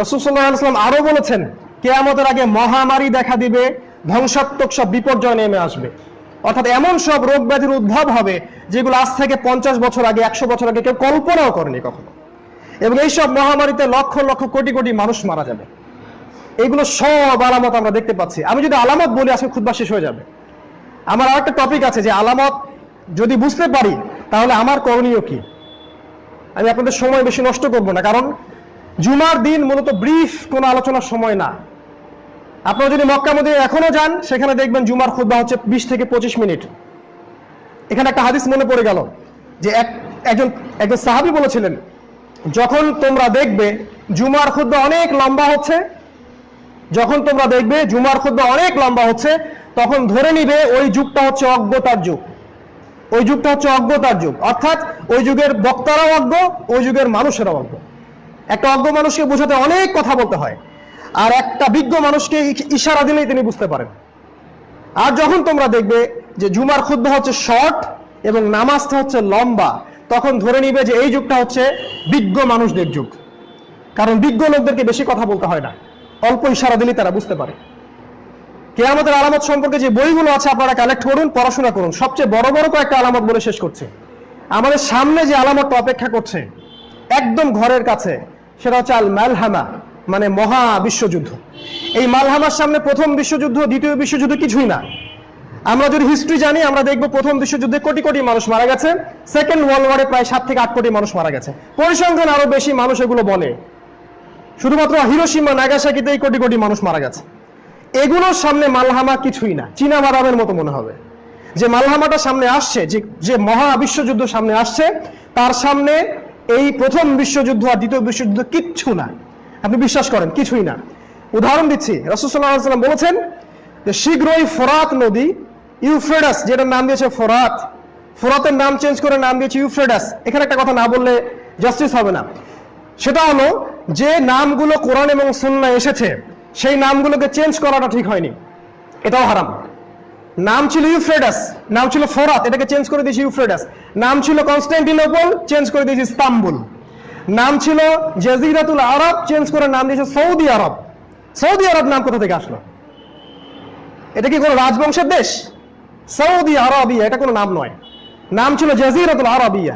রাসূল সাল্লাল্লাহু আলাইহি ওয়াসাল্লাম আরো বলেছেন কিয়ামতের আগে মহামারী দেখা দিবে, ধ্বংসাত্মক সব বিপর্যয় নেমে আসবে। অর্থাৎ এমন সব রোগ ব্যাধির উদ্ভব হবে যেগুলো আজ থেকে 50 বছর আগে, 100 বছর আগে কেউ কল্পনাও করেনি কখনো। এবং এইসব মহামারীতে লক্ষ লক্ষ কোটি কোটি মানুষ মারা যাবে। এইগুলো সব আলামত আমরা দেখতে পাচ্ছি। আমি যদি আলামত বলি আজকে খুতবা শেষ হয়ে যাবে। আমার আরেকটা টপিক আছে যে আলামত যদি বুঝতে পারি তাহলে আমার করণীয় কি। আমি আপনাদের সময় বেশি নষ্ট করব না, কারণ জুমার দিন মূলত ব্রিফ কোনো আলোচনার সময় না। আপনারা যদি মক্কা মদিনা এখনো যান সেখানে দেখবেন জুমার খুতবা হচ্ছে 20 থেকে 25 মিনিট। এখানে একটা হাদিস মনে পড়ে গেল যে একজন সাহাবী বলেছিলেন যখন তোমরা দেখবে জুমার খুতবা অনেক লম্বা হচ্ছে, যখন তোমরা দেখবে জুমার খুতবা অনেক লম্বা হচ্ছে, তখন ধরে নিবে ওই যুগটা হচ্ছে অজ্ঞতার যুগ। ওই যুগটা হচ্ছে অজ্ঞতার যুগ, অর্থাৎ ওই যুগের বক্তারাও অজ্ঞ, ওই যুগের মানুষেরাও অজ্ঞ। একটা অজ্ঞ মানুষকে বোঝাতে অনেক কথা বলতে হয়, আর একটা বিজ্ঞ মানুষকে ইশারা দিলেই তিনি বুঝতে পারেন। আর যখন তোমরা দেখবে যে জুমার খুতবা হচ্ছে শর্ট এবং নামাজটা হচ্ছে লম্বা, তখন ধরে নিবে যে এই যুগটা হচ্ছে বিজ্ঞ মানুষদের যুগ, কারণ বিজ্ঞ লোকদেরকে বেশি কথা বলতে হয় না, অল্প ইশারা দিলেই তারা বুঝতে পারে। কিয়ামতের আলামত সম্পর্কে যে বইগুলো আছে আপনারা কালেক্ট করুন, পড়াশোনা করুন। সবচেয়ে বড় বড় কয়েকটা আলামত বলে শেষ করছে। আমাদের সামনে যে আলামতটা অপেক্ষা করছে একদম ঘরের কাছে, সেটা হচ্ছে আল মালহামা, মানে মহা বিশ্বযুদ্ধ। এই মালহামার সামনে প্রথম বিশ্বযুদ্ধ, দ্বিতীয় বিশ্বযুদ্ধ কিছুই না। আমরা যদি হিস্ট্রি জানি আমরা দেখবো প্রথম বিশ্বযুদ্ধে কোটি কোটি মানুষ মারা গেছে, সেকেন্ড ওয়ার্ল্ড ওয়ারে প্রায় 7 থেকে 8 কোটি মানুষ মারা গেছে। পরিসংখ্যান আরো বেশি, মানুষ এগুলো বলে। শুধুমাত্র হিরোশিমা নাগাসাকিতেই কোটি কোটি মানুষ মারা গেছে। এগুলোর সামনে মালহামা কিছুই না, চীনা বাদামের মতো মনে হবে। যে মালহামাটা সামনে আসছে, যে মহা বিশ্বযুদ্ধ সামনে আসছে, তার সামনে এই প্রথম বিশ্বযুদ্ধ আর দ্বিতীয় বিশ্বযুদ্ধ কিচ্ছু না। আপনি বিশ্বাস করেন কিছুই না। উদাহরণ দিচ্ছি, রাসূল সাল্লাল্লাহু আলাইহি ওয়াসাল্লাম বলেছেন যে শীঘ্রই ফোরাত নদী, ইউফ্রেটাস যেটার নাম দিয়েছে ফোরাত, ফোরাতের নাম চেঞ্জ করে নাম দিয়েছে ইউফ্রেটাস। এখানে একটা কথা না বললে জাস্টিস হবে না। সেটা হলো যে নামগুলো কোরআন এবং সুন্নাহয় এসেছে সেই নামগুলোকে চেঞ্জ করাটা ঠিক হয়নি, এটাও হারাম। নাম ছিল ইউফ্রেটাস, নাম ছিল ফোরাত, এটাকে চেঞ্জ করে দিয়েছে ইউফ্রেটাস। নাম ছিল কনস্টান্টিনোপল, চেঞ্জ করে দিয়েছে ইস্তাম্বুল। নাম ছিল জাজিরাতুল আরব, চেঞ্জ করে নাম দিয়েছে সৌদি আরব। সৌদি আরব নাম কোথা থেকে আসলো? এটা কি কোনো রাজবংশের দেশ? সৌদি আরবিয়া এটা কোনো নাম নয়, নাম ছিল জাজিরাতুল আরবিয়া।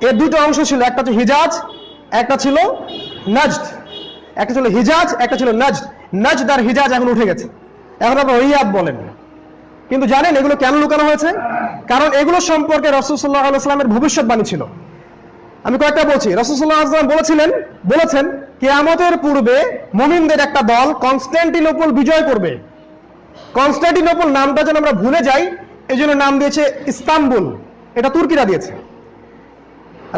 এর দুটো অংশ ছিল, একটা ছিল হিজাজ, একটা ছিল নাজদ। একটা ছিল হিজাজ, একটা ছিল নাজদ। নাজদ আর হিজাজ এখন উঠে গেছে, এখন আপনারা রিয়াদ বলেন। কিন্তু জানেন এগুলো কেন লুকানো হয়েছে? কারণ এগুলো সম্পর্কে রাসূল সাল্লাল্লাহু আলাইহি ওয়াসাল্লামের ভবিষ্যৎবাণী ছিল। আমি কয়েকটা বলছি। রাসূল সাল্লাল্লাহু আলাইহি ওয়াসাল্লাম বলেছেন কিয়ামতের পূর্বে মুমিনদের একটা দল কনস্টান্টিনোপল বিজয় করবে। কনস্টান্টিনোপল নামটা যেন আমরা ভুলে যাই, এই জন্য নাম দিয়েছে ইস্তাম্বুল, এটা তুর্কিরা দিয়েছে।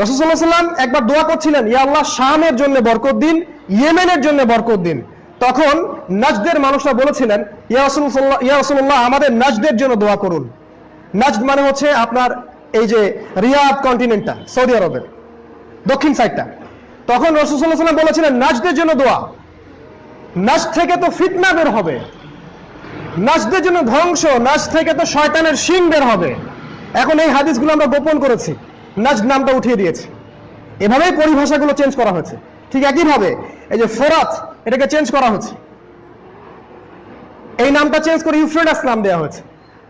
রাসূল সাল্লাল্লাহু আলাইহি ওয়াসাল্লাম একবার দোয়া করছিলেন, ইয়া আল্লাহ শামের জন্য বরকত দিন, ইয়েমেনের জন্য বরকত দিন। তখন নাজদের মানুষরা বলেছিলেন, ইয়া রাসূলুল্লাহ আমাদের নাজদের জন্য দোয়া করুন। নাজদ মানে হচ্ছে আপনার এই যে রিয়াদ কন্টিনেন্টটা, সৌদি আরবের দক্ষিণ সাইডটা। তখন রাসূল সাল্লাল্লাহু আলাইহি ওয়াসাল্লাম বলেছিলেন নাজদের জন্য দোয়া, নাজদ থেকে তো ফিতনা বের হবে, নাজদের জন্য ধ্বংস, নাজদ থেকে তো শয়তানের শিং বের হবে। এখন এই হাদিসগুলো আমরা গোপন করেছি, নাজদ নামটা উঠিয়ে দিয়েছি। এভাবেই পরিভাষাগুলো চেঞ্জ করা হয়েছে। ঠিক একইভাবে এই যে ফোরাত, এটাকে চেঞ্জ করা হয়েছে, এই নামটা চেঞ্জ করে ইউফ্রেটাস নাম দেওয়া হয়েছে।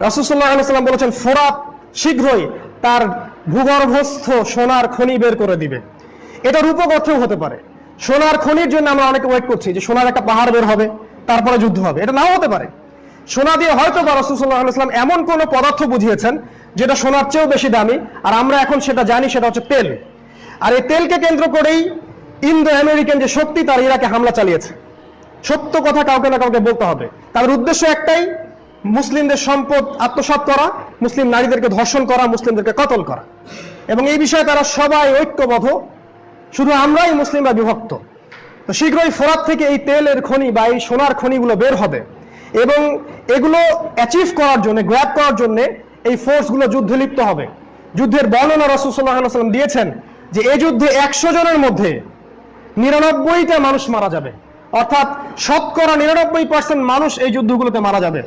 রাসূল সাল্লাল্লাহু আলাইহি ওয়াসাল্লাম বলেছেন ফোরাত শীঘ্রই তার ভূগর্ভস্থ সোনার খনি বের করে দিবে। এটা রূপক অর্থেও হতে পারে। সোনার খনির জন্য আমরা অনেকে ওয়েট করছি যে সোনার একটা পাহাড় বের হবে, তারপরে যুদ্ধ হবে। এটা নাও হতে পারে। সোনা দিয়ে হয়তো বা রাসূল সাল্লাল্লাহু আলাইহি ওয়াসাল্লাম এমন কোন পদার্থ বুঝিয়েছেন যেটা সোনার চেয়েও বেশি দামি, আর আমরা এখন সেটা জানি, সেটা হচ্ছে তেল। আর এই তেলকে কেন্দ্র করেই ইন্দো আমেরিকান যে শক্তি, তার ইরাকে হামলা চালিয়েছে। সত্য কথা কাউকে না কাউকে বলতে হবে। তাদের উদ্দেশ্য একটাই, মুসলিমদের সম্পদ আত্মসাৎ করা, মুসলিম নারীদেরকে ধর্ষণ করা, মুসলিমদেরকে কতল করা। এবং এই বিষয়ে তারা সবাই ঐক্যবদ্ধ, শুধু আমরাই মুসলিমরা বিভক্ত। তো শীঘ্রই ফোরাত থেকে এই তেলের খনি বা এই সোনার খনিগুলো বের হবে, এবং এগুলো অ্যাচিভ করার জন্য, গ্র্যাব করার জন্য এই ফোর্সগুলো যুদ্ধে লিপ্ত হবে। যুদ্ধের বর্ণনা রাসূল সাল্লাল্লাহু আলাইহি ওয়াসাল্লাম দিয়েছেন যে এই যুদ্ধে 100 জনের মধ্যে 99টা মানুষ মারা যাবে, অর্থাৎ শতকরা 99% মানুষ এই যুদ্ধগুলোতে মারা যাবে।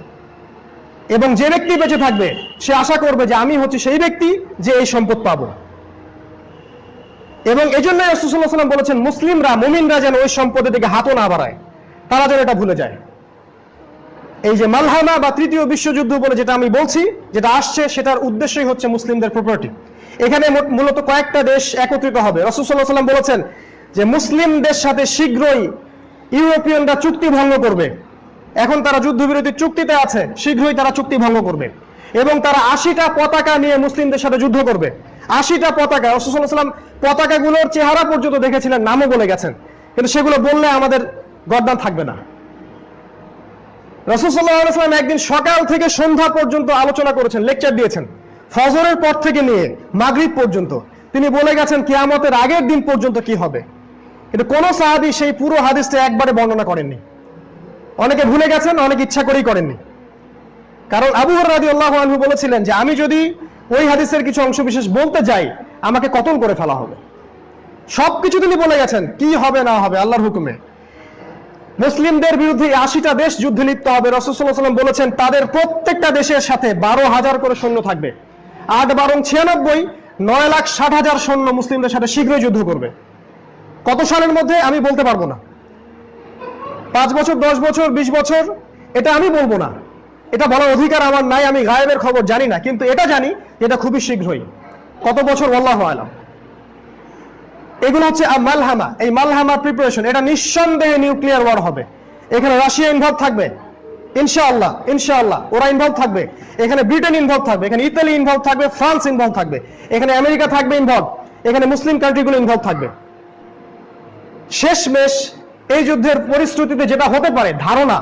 এবং যে ব্যক্তি বেঁচে থাকবে সে আশা করবে যে আমি হচ্ছে সেই ব্যক্তি যে এই সম্পদ পাবো। এবং এই জন্য রাসূল সাল্লাল্লাহু আলাইহি ওয়াসাল্লাম বলেছেন মুসলিমরা, মুমিনরা যেন ওই সম্পদের দিকে হাতও না বাড়ায়, তারা যেন এটা ভুলে যায়। এই যে মালহামা বা তৃতীয় বিশ্বযুদ্ধ বলে যেটা আমি বলছি, যেটা আসছে, সেটার উদ্দেশ্যই হচ্ছে মুসলিমদের প্রপার্টি। এখানে মূলত কয়েকটা দেশ একত্রিত হবে। রাসূল সাল্লাল্লাহু আলাইহি ওয়াসাল্লাম বলেছেন যে মুসলিমদের সাথে শীঘ্রই ইউরোপিয়ানরা চুক্তি ভঙ্গ করবে। এখন তারা যুদ্ধবিরতির চুক্তিতে আছে, শীঘ্রই তারা চুক্তি ভঙ্গ করবে এবং তারা 80টা পতাকা নিয়ে মুসলিমদের সাথে যুদ্ধ করবে। 80টা পতাকা। রাসূল সাল্লাল্লাহু আলাইহি ওয়াসাল্লাম পতাকাগুলোর চেহারা পর্যন্ত দেখেছিলেন, নামও বলে গেছেন, কিন্তু সেগুলো বললে আমাদের গর্দান থাকবে না। রাসূল সাল্লাল্লাহু আলাইহি ওয়াসাল্লাম একদিন সকাল থেকে সন্ধ্যা পর্যন্ত আলোচনা করেছেন, লেকচার দিয়েছেন, ফজরের পর থেকে নিয়ে মাগরিব পর্যন্ত। তিনি বলে গেছেন কিয়ামতের আগের দিন পর্যন্ত কি হবে। কিন্তু কোন সাহাবী সেই পুরো হাদিসটা একবারে বর্ণনা করেননি। অনেকে ভুলে গেছেন, অনেকে ইচ্ছা করেই করেননি। কারণ আবু হুরায়রা রাদিয়াল্লাহু আনহু বলেছিলেন যে আমি যদি ওই হাদিসের কিছু অংশ বিশেষ বলতে যাই আমাকে কতল করে ফেলা হবে। সবকিছু তিনি বলে গেছেন কি হবে না হবে আল্লাহর হুকুমে। মুসলিমদের বিরুদ্ধে 80টা দেশ যুদ্ধে লিপ্ত হবে। রাসূল সাল্লাল্লাহু আলাইহি ওয়াসাল্লাম বলেছেন তাদের প্রত্যেকটা দেশের সাথে 12,000 করে সৈন্য থাকবে। 8 বারং 96, 9,60,000 সৈন্য মুসলিমদের সাথে শীঘ্রই যুদ্ধ করবে। কত সালের মধ্যে আমি বলতে পারবো না, 5 বছর, 10 বছর, 20 বছর, এটা আমি বলবো না, এটা বলার অধিকার আমার নাই, আমি গায়েবের খবর জানি না, কিন্তু এটা জানি এটা খুবই শীঘ্রই। কত বছর আল্লাহু আলাম। এগুলো হচ্ছে মালহামা, এই মালহামা প্রিপারেশন, এটা নিঃসন্দেহে নিউক্লিয়ার ওয়ার হবে। এখানে রাশিয়া ইনভলভ থাকবে ইনশাআল্লাহ, ইনশাআল্লাহ ওরা ইনভলভ থাকবে, এখানে ব্রিটেন ইনভলভ থাকবে, এখানে ইতালি ইনভলভ থাকবে, ফ্রান্স ইনভলভ থাকবে, এখানে আমেরিকা থাকবে ইনভলভ, এখানে মুসলিম কান্ট্রিগুলো ইনভলভ থাকবে। শেষমেশ এই যুদ্ধের পরিস্থিতিতে যেটা হতে পারে ধারণা,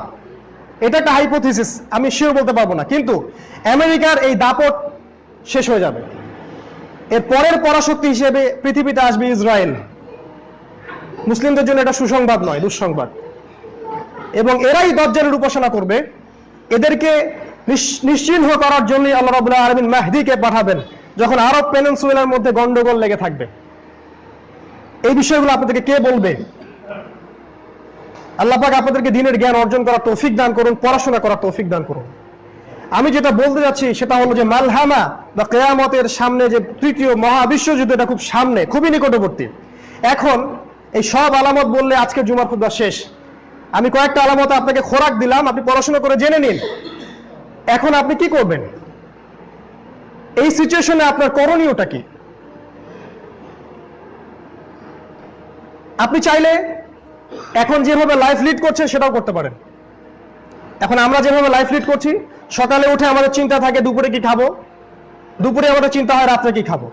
এটা একটা হাইপোথিসিস, আমি শিওর বলতে পারবো না, কিন্তু আমেরিকার এই দাপট শেষ হয়ে যাবে। এর পরের পরাশক্তি হিসেবে পৃথিবীতে আসবে ইসরায়েল। মুসলিমদের জন্য এটা সুসংবাদ নয়, দুঃসংবাদ। এবং এরাই দজ্জালের উপাসনা করবে। এদেরকে নিশ্চিহ্ন করার জন্য আল্লাহ রাব্বুল আলামিন মাহদীকে পাঠাবেন, যখন আরব পেনিনসুলার মধ্যে গন্ডগোল লেগে থাকবে। এই বিষয়গুলো আপনাদেরকে কে বলবে? আল্লাহ পাক আপনাদেরকে দ্বীনের জ্ঞান অর্জন করার তৌফিক দান করুন, পড়াশোনা করার তৌফিক দান করুন। আমি যেটা বলতে যাচ্ছি সেটা হলো যে মালহামা বা কিয়ামতের সামনে যে তৃতীয় মহাবিশ্বযুদ্ধ, এটা খুব সামনে, খুবই নিকটবর্তী। এখন এই সব আলামত বললে আজকে জুমার খুতবা শেষ। আমি কয়েকটা আলামত আপনাকে খোরাক দিলাম, আপনি পড়াশোনা করে জেনে নিন। এখন আপনি কি করবেন? এই সিচুয়েশনে আপনার করণীয়টা কি? আপনি চাইলে এখন যেভাবে লাইফ লিড করছেন সেটাও করতে পারেন। এখন আমরা যেভাবে লাইফ লিড করছি, সকালে উঠে আমাদের চিন্তা থাকে দুপুরে কি খাবো, দুপুরে আমাদের চিন্তা হয় রাত্রে কি খাবো।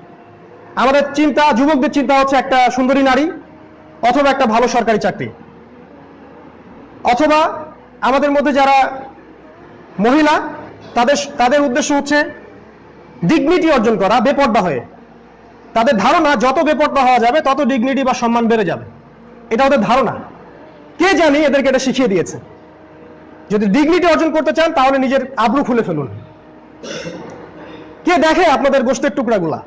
আমাদের চিন্তা, যুবকদের চিন্তা হচ্ছে একটা সুন্দরী নারী, অথবা একটা ভালো সরকারি চাকরি, অথবা আমাদের মধ্যে যারা মহিলা তাদের উদ্দেশ্য হচ্ছে ডিগনিটি অর্জন করা বেপর্দা হয়ে। তাদের ধারণা যত বেপর্দা হওয়া যাবে তত ডিগনিটি বা সম্মান বেড়ে যাবে, এটা ওদের ধারণা। কে জানি এদেরকে এটা শিখিয়ে দিয়েছে। যদি ডিগনিটি অর্জন করতে চান তাহলে নিজের আব্রু খুলে ফেলুন। কে দেখে আপনাদের গোশতের টুকরাগুলা?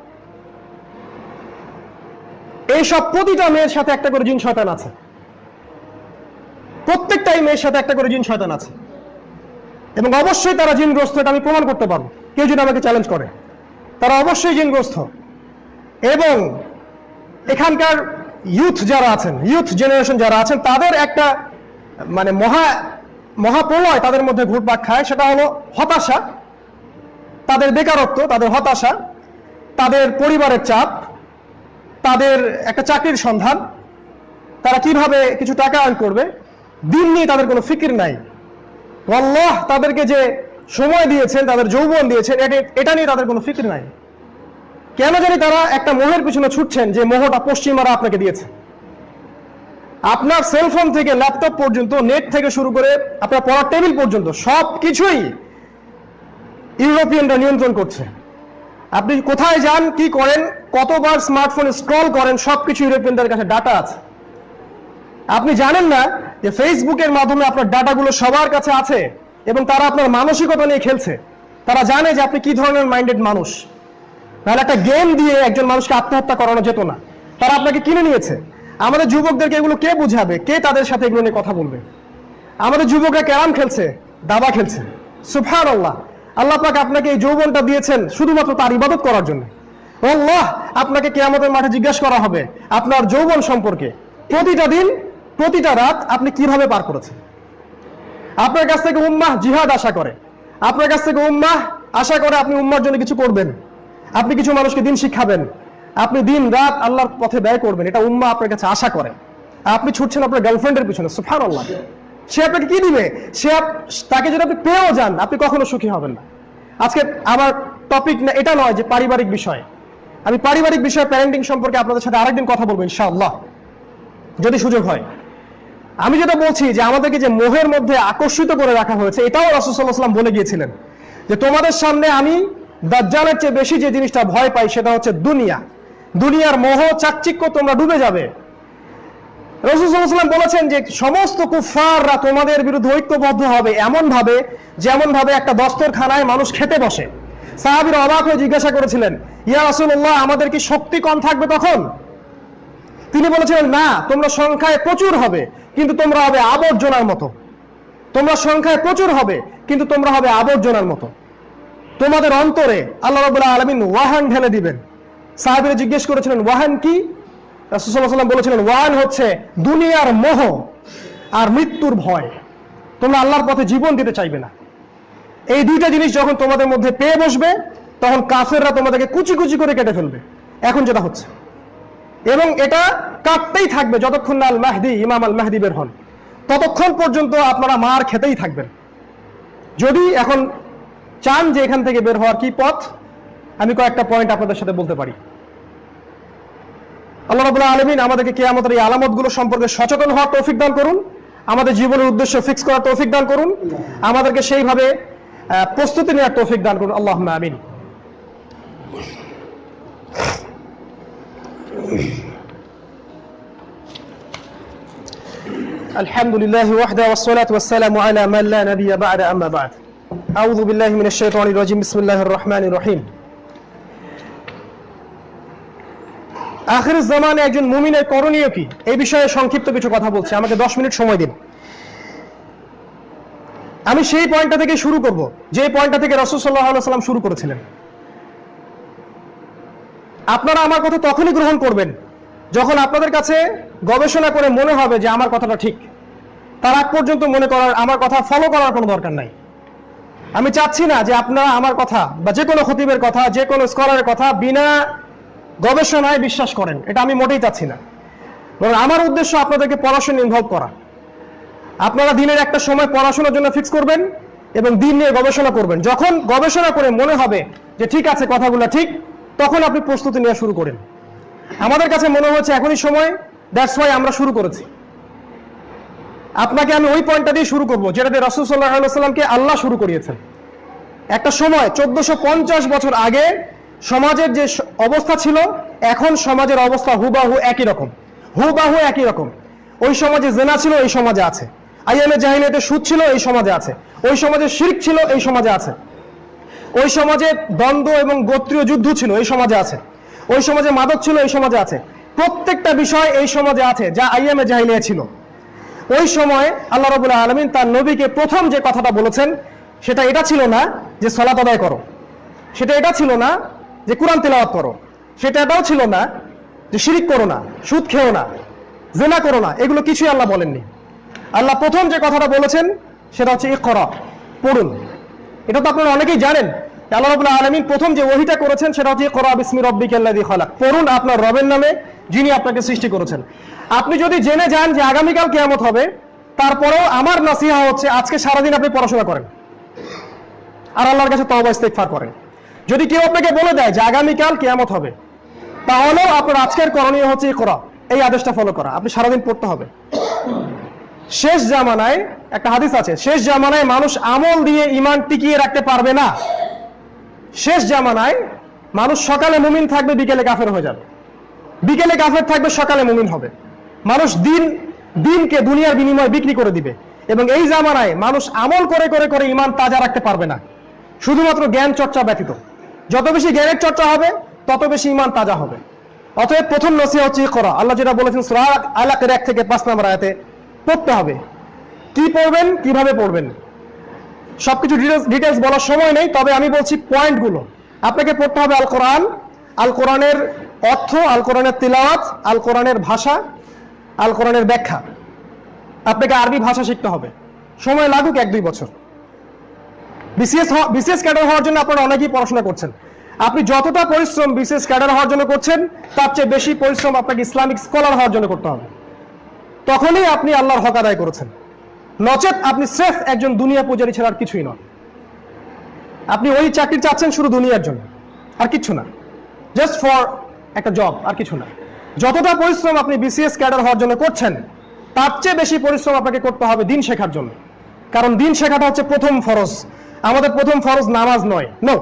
এইসব প্রতিটা মেয়ের সাথে একটা করে জিন শয়তান আছে, প্রত্যেকটাই মেয়ের সাথে একটা করে জিন শয়তান আছে, এবং অবশ্যই তারা জিনগ্রস্ত, এটা আমি প্রমাণ করতে পারবো। কেউ যদি আমাকে চ্যালেঞ্জ করে, তারা অবশ্যই জিনগ্রস্ত। এবং এখানকার ইউথ যারা আছেন, ইউথ জেনারেশন যারা আছেন, তাদের একটা মানে মহাপ্রলয় তাদের মধ্যে ঘুরপাক খায়। সেটা হলো হতাশা, তাদের বেকারত্ব, তাদের হতাশা, তাদের পরিবারের চাপ, তাদের একটা চাকরির সন্ধান, তারা কিভাবে কিছু টাকা আর্ন করবে, দিন নিয়ে তাদের কোনো ফিকির নাই। আল্লাহ তাদেরকে যে সময় দিয়েছেন, তাদের যৌবন দিয়েছেন, এটা নিয়ে তাদের কোনো ফিকির নাই। কেন জানি তারা একটা মোহের পিছনে ছুটছেন, যে মোহটা পশ্চিমারা আপনাকে দিয়েছে। আপনার সেলফোন থেকে ল্যাপটপ পর্যন্ত, নেট থেকে শুরু করে আপনার পড়ার টেবিল পর্যন্ত সব কিছুই ইউরোপিয়ানরা নিয়ন্ত্রণ করছে। আপনি কোথায় যান, কি করেন, কতবার স্মার্টফোন স্ক্রল করেন, সবকিছু ইউরোপিয়ানদের কাছে ডাটা আছে। আপনি জানেন না যে ফেসবুকের মাধ্যমে আপনার ডাটাগুলো সবার কাছে আছে, এবং তারা আপনার মানসিকতা নিয়ে খেলছে। তারা জানে যে আপনি কি ধরনের মাইন্ডেড মানুষ। নাহলে একটা গেম দিয়ে একজন মানুষকে আত্মহত্যা করানো যেত না, তারা আপনাকে কিনে নিয়েছে। আমাদের যুবকদেরকে এগুলো কে বুঝাবে? কে তাদের সাথে এগুলো নিয়ে কথা বলবে? আমাদের যুবকরা ক্যারাম খেলছে, দাবা খেলছে। সুবহানাল্লাহ, আল্লাহ পাক আপনাকে এই যৌবনটা দিয়েছেন শুধুমাত্র তার ইবাদত করার জন্য। আল্লাহ আপনাকে কিয়ামতের মাঠে জিজ্ঞাসা করা হবে আপনার যৌবন সম্পর্কে। প্রতিটা দিন, প্রতিটা রাত আপনি কিভাবে পার করেছেন। আপনার কাছ থেকে উম্মাহ জিহাদ আশা করে, আপনার কাছ থেকে উম্মাহ আশা করে আপনি উম্মার জন্য কিছু করবেন, আপনি কিছু মানুষকে দিন শিখাবেন, আপনি দিন রাত আল্লাহর পথে ব্যয় করবেন, এটা উম্মাহ আপনার কাছে আশা করে। আপনি ছুটছেন আপনার গার্লফ্রেন্ডের পিছনে। সুবহানাল্লাহ, সে আপনাকে কি দিবে? তাকে যদি আপনি পেয়েও যান, আপনি কখনো সুখী হবেন না। আজকে আমার টপিক না, এটা নয় যে পারিবারিক বিষয়। আমি পারিবারিক বিষয়, প্যারেন্টিং সম্পর্কে আপনাদের সাথে আরেকদিন কথা বলবো ইনশাআল্লাহ, যদি সুযোগ হয়। আমি যেটা বলছি যে আমাদেরকে যে মোহের মধ্যে আকর্ষিত করে রাখা হয়েছে, এটাও রাসূল সাল্লাল্লাহু আলাইহি ওয়াসাল্লাম বলে গিয়েছিলেন যে তোমাদের সামনে আমি দাজ্জালের চেয়ে বেশি যে জিনিসটা ভয় পাই সেটা হচ্ছে দুনিয়া। দুনিয়ার মোহ, চাকচিক্য, তোমরা ডুবে যাবে। রাসূল সাল্লাল্লাহু আলাইহি ওয়াসাল্লাম বলেছেন যে সমস্ত কুফফাররা তোমাদের বিরুদ্ধে ঐক্যবদ্ধ হবে এমন ভাবে, যেমন ভাবে একটা দস্তরখানায় মানুষ খেতে বসে। সাহাবীরা অবাক হয়ে জিজ্ঞাসা করেছিলেন, ইয়া রাসূলুল্লাহ, আমাদের কি শক্তি কম থাকবে তখন? তিনি বলেছিলেন, না, তোমরা সংখ্যায় প্রচুর হবে কিন্তু তোমরা হবে আবর্জনার মতো। তোমরা সংখ্যায় প্রচুর হবে কিন্তু তোমরা হবে আবর্জনার মতো। তোমাদের অন্তরে আল্লাহ রাব্বুল আলামিন ওয়াহান ঢেলে দিবেন, সাহাবীরা জিজ্ঞেস করেছিলেন ওয়াহান কি? রাসূল সাল্লাল্লাহু আলাইহি ওয়াসাল্লাম বলেছিলেন ওয়াহান হচ্ছে দুনিয়ার মোহ আর মৃত্যুর ভয়। তোমরা আল্লাহর পথে জীবন দিতে চাইবে না। এই দুইটা জিনিস যখন তোমাদের মধ্যে পেয়ে বসবে, তখন কাফেররা তোমাদেরকে কুচি কুচি করে কেটে ফেলবে, এখন যেটা হচ্ছে। এবং এটা কাটতেই থাকবে যতক্ষণ না আল মাহদি, ইমাম আল মাহদি বের হন, ততক্ষণ পর্যন্ত আপনারা মার খেতেই থাকবেন। যদি এখন চান যে এখান থেকে বের হওয়ার কি পথ, আমি কয়েকটা পয়েন্ট আপনাদের সাথে বলতে পারি। আল্লাহ রাব্বুল আলামিন আমাদেরকে কিয়ামতের এই আলামতগুলো সম্পর্কে সচেতন হওয়ার তৌফিক দান করুন, আমাদের জীবনের উদ্দেশ্য ফিক্স করার তৌফিক দান করুন, আমাদেরকে সেইভাবে প্রস্তুতি নেওয়ার তৌফিক দান করুন। আল্লাহুম্মা আমিন। আলহামদুলিল্লাহি ওয়াহদা ওয়াসসালাতু ওয়াসসালামু আলা মান লা নাবিয়্যা বা'দা, আম্মা বা'দ। আউযু বিল্লাহি মিনাশ শাইতানির রাজীম। বিসমিল্লাহির রহমানির রহিম। আখির জামানে একজন মুমিনের করণীয় কি, এই বিষয়ে সংক্ষিপ্ত কিছু কথা বলছি। আমাকে 10 মিনিট সময় দিন। আমি সেই পয়েন্টটা থেকে শুরু করব যে পয়েন্টটা থেকে রাসূল সাল্লাল্লাহু আলাইহি ওয়াসাল্লাম শুরু করেছিলেন। আপনারা আমার কথা তখনই গ্রহণ করবেন যখন আপনাদের কাছে গবেষণা করে মনে হবে যে আমার কথাটা ঠিক। তার আগ পর্যন্ত মনে করার, আমার কথা ফলো করার কোনো দরকার নাই। আমি চাচ্ছি না যে আপনারা আমার কথা বা যে কোনো খতিবের কথা, যে কোনো স্কলারের কথা বিনা গবেষণায় বিশ্বাস করেন, এটা আমি মোটেই চাচ্ছি না। বরং আমার উদ্দেশ্য আপনাদেরকে পড়াশোনা ইনভলভ করা। আপনারা দিনের একটা সময় পড়াশোনার জন্য ফিক্স করবেন এবং দিন নিয়ে গবেষণা করবেন। যখন গবেষণা করে মনে হবে যে ঠিক আছে, কথাগুলো ঠিক, তখন আপনি প্রস্তুতি নেওয়া শুরু করেন। আমাদের কাছে মনে হচ্ছে এখনই সময়, দ্যাটস ওয়াই আমরা শুরু করেছি। আপনাকে আমি ওই পয়েন্টটা দিয়ে শুরু করব যেটা দিয়ে রাসূল সাল্লাল্লাহু আলাইহি ওয়াসাল্লামকে আল্লাহ শুরু করিয়েছেন। একটা সময় 1450 বছর আগে সমাজের যে অবস্থা ছিল, এখন সমাজের অবস্থা হুবাহু একই রকম, হুবাহু একই রকম। ওই সমাজে জেনা ছিল, এই সমাজে আছে। আইয়ামে জাহিলিয়াতে সুদ ছিল, এই সমাজে আছে। ওই সমাজে শিরক ছিল, এই সমাজে আছে। ওই সমাজে দ্বন্দ্ব এবং গোত্রীয় যুদ্ধ ছিল, এই সমাজে আছে। ওই সমাজে মাদক ছিল, এই সমাজে আছে। প্রত্যেকটা বিষয় এই সমাজে আছে যা আইয়ামে জাহিলিয়া ছিল। ওই সময় আল্লাহ রাব্বুল আলামিন তার নবীকে প্রথম যে কথাটা বলেছেন সেটা এটা ছিল না যে সালাত আদায় করো, সেটা এটা ছিল না যে কুরআন তেলাওয়াত করো, সেটা এটাও ছিল না যে শিরিক করো না, সুদ খেও না, জিনা করো না। এগুলো কিছুই আল্লাহ বলেননি। আল্লাহ প্রথম যে কথাটা বলেছেন সেটা হচ্ছে ইকরা, পড়ুন। এটা তো আপনারা অনেকেই জানেন। আল্লাহ রাব্বুল আলামিন প্রথম যে ওহীটা করেছেন সেটা হচ্ছে ইকরা বিসমি রাব্বিকাল্লাযী খালাক, পড়ুন আপনার রবের নামে যিনি আপনাকে সৃষ্টি করেছেন। আপনি যদি জেনে যান যে আগামীকাল কিয়ামত হবে, তারপরেও আমার নসিহা হচ্ছে আজকে সারাদিন আপনি পড়াশোনা করেন আর আল্লাহর কাছে তওবা ইস্তেগফার করেন। যদি কেউ আপনাকে বলে দেয় যে আগামীকাল কিয়ামত হবে, তাহলেও আপনার আজকের করণীয় হচ্ছে ইকরা, এই আদেশটা ফলো করা। আপনি সারাদিন পড়তে হবে। শেষ জামানায় একটা হাদিস আছে, শেষ জামানায় মানুষ আমল দিয়ে ঈমান টিকিয়ে রাখতে পারবে না। শেষ জামানায় মানুষ সকালে মুমিন থাকবে, বিকেলে কাফের হয়ে যাবে। বিকেলে কাফের থাকবে, সকালে মুমিন হবে। মানুষ দিনকে দুনিয়ার বিনিময়ে বিক্রি করে দিবে। এবং এই জামানায় মানুষ আমল করে করে করে ঈমান তাজা রাখতে পারবে না, শুধুমাত্র জ্ঞান চর্চা ব্যতীত। যত বেশি জ্ঞানের চর্চা হবে তত বেশি ঈমান তাজা হবে। অতএব প্রথম নসিহত হচ্ছে ইকরা। আল্লাহ যেটা বলেছেন সূরা আলাকের 1 থেকে 5 নম্বর আয়াতে, পড়তে হবে। কি পড়বেন, কিভাবে পড়বেন, সবকিছু ডিটেইলস বলার সময় নেই, তবে আমি বলছি পয়েন্টগুলো। আপনাকে পড়তে হবে আল কোরআন, আল কোরআনের অর্থ, আল কোরআনের তিলাওয়াত, আল কোরআনের ভাষা, আল কোরআনের ব্যাখ্যা। আপনাকে আরবি ভাষা শিখতে হবে, সময় লাগুক 1-2 বছর। বিসিএস ক্যাডার হওয়ার জন্য আপনারা অনেকেই পড়াশোনা করছেন। আপনি যতটা পরিশ্রম বিসিএস ক্যাডার হওয়ার জন্য করছেন, তার চেয়ে বেশি পরিশ্রম আপনাকে ইসলামিক স্কলার হওয়ার জন্য করতে হবে। তখনই আপনি আল্লাহর হক আদায় করেছেন। নচেত আপনি স্রেফ একজন দুনিয়া পূজারী ছাড়া আর কিছুই নন। আপনি ওই চাকরি চাচ্ছেন শুধু দুনিয়ার জন্য, আর কিছু না, জাস্ট ফর একটা জব, আর কিছু না। যতটা পরিশ্রম আপনি বিসিএস ক্যাডার হওয়ার জন্য করছেন, তার চেয়ে বেশি পরিশ্রম আপনাকে করতে হবে দিন শেখার জন্য। কারণ দিন শেখাটা হচ্ছে প্রথম ফরজ। আমাদের প্রথম ফরজ নামাজ নয়, নো।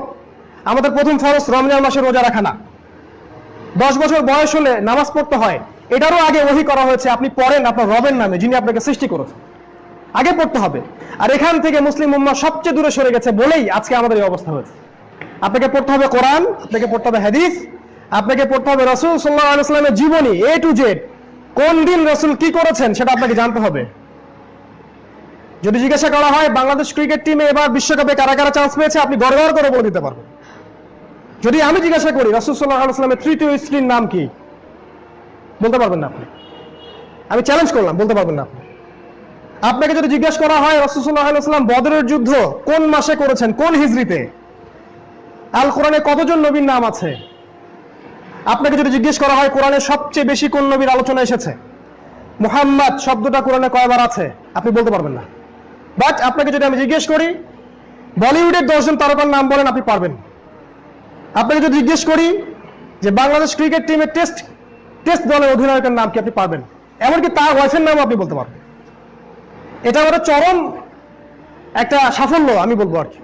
আমাদের প্রথম ফরজ রমজান মাসে রোজা রাখা না। 10 বছর বয়স হলে নামাজ পড়তে হয়, এটারও আগে ওহী করা হয়েছে। আপনি পড়েন আপনার রবের নামে যিনি আপনাকে সৃষ্টি করেছেন, আগে পড়তে হবে। আর এখান থেকে মুসলিম উম্মাহ সবচেয়ে দূরে সরে গেছে বলেই আজকে আমাদের এই অবস্থা হয়েছে। আপনাকে পড়তে হবে কোরআন, আপনাকে পড়তে হবে হাদিস, আপনাকে পড়তে হবে রাসূল সাল্লাল্লাহু আলাইহি ওয়াসাল্লামের জীবনী A to Z। কোন দিন রাসূল কি করেছেন সেটা আপনাকে জানতে হবে। যদি জিজ্ঞাসা করা হয় বাংলাদেশ ক্রিকেট টিমে এবার বিশ্বকাপে কারা কারা চান্স পেয়েছে, আপনি গড়গড় করে বলে দিতে পারবেন। যদি আমি জিজ্ঞাসা করি রাসূল সাল্লাল্লাহু আলাইহি ওয়াসাল্লামের তৃতীয় স্ত্রীর নাম কি, বলতে পারবেন না আপনি। আমি চ্যালেঞ্জ করলাম, বলতে পারবেন না আপনি। আপনাকে যদি জিজ্ঞেস করা হয় রাসূল সাল্লাল্লাহু আলাইহি ওয়াসাল্লাম বদরের যুদ্ধ কোন মাসে করেছেন, কোন হিজরিতে, আল কোরআনে কতজন নবীর নাম আছে, আপনাকে যদি জিজ্ঞেস করা হয় কোরআনে সবচেয়ে বেশি কোন নবীর আলোচনা এসেছে, মুহাম্মদ শব্দটা কোরআনে কয়বার আছে, আপনি বলতে পারবেন না। বাট আপনাকে যদি আমি জিজ্ঞেস করি বলিউডের 10 জন তারকার নাম বলেন, আপনি পারবেন। আপনাকে যদি জিজ্ঞেস করি যে বাংলাদেশ ক্রিকেট টিমের টেস্ট দলের অধিনায়কের নাম কি, আপনি পারবেন। এমনকি তার ওয়াইফের নাম আপনি বলতে পারবেন। এটা আমাদের চরম একটা সাফল্য আমি বলবো আর কি,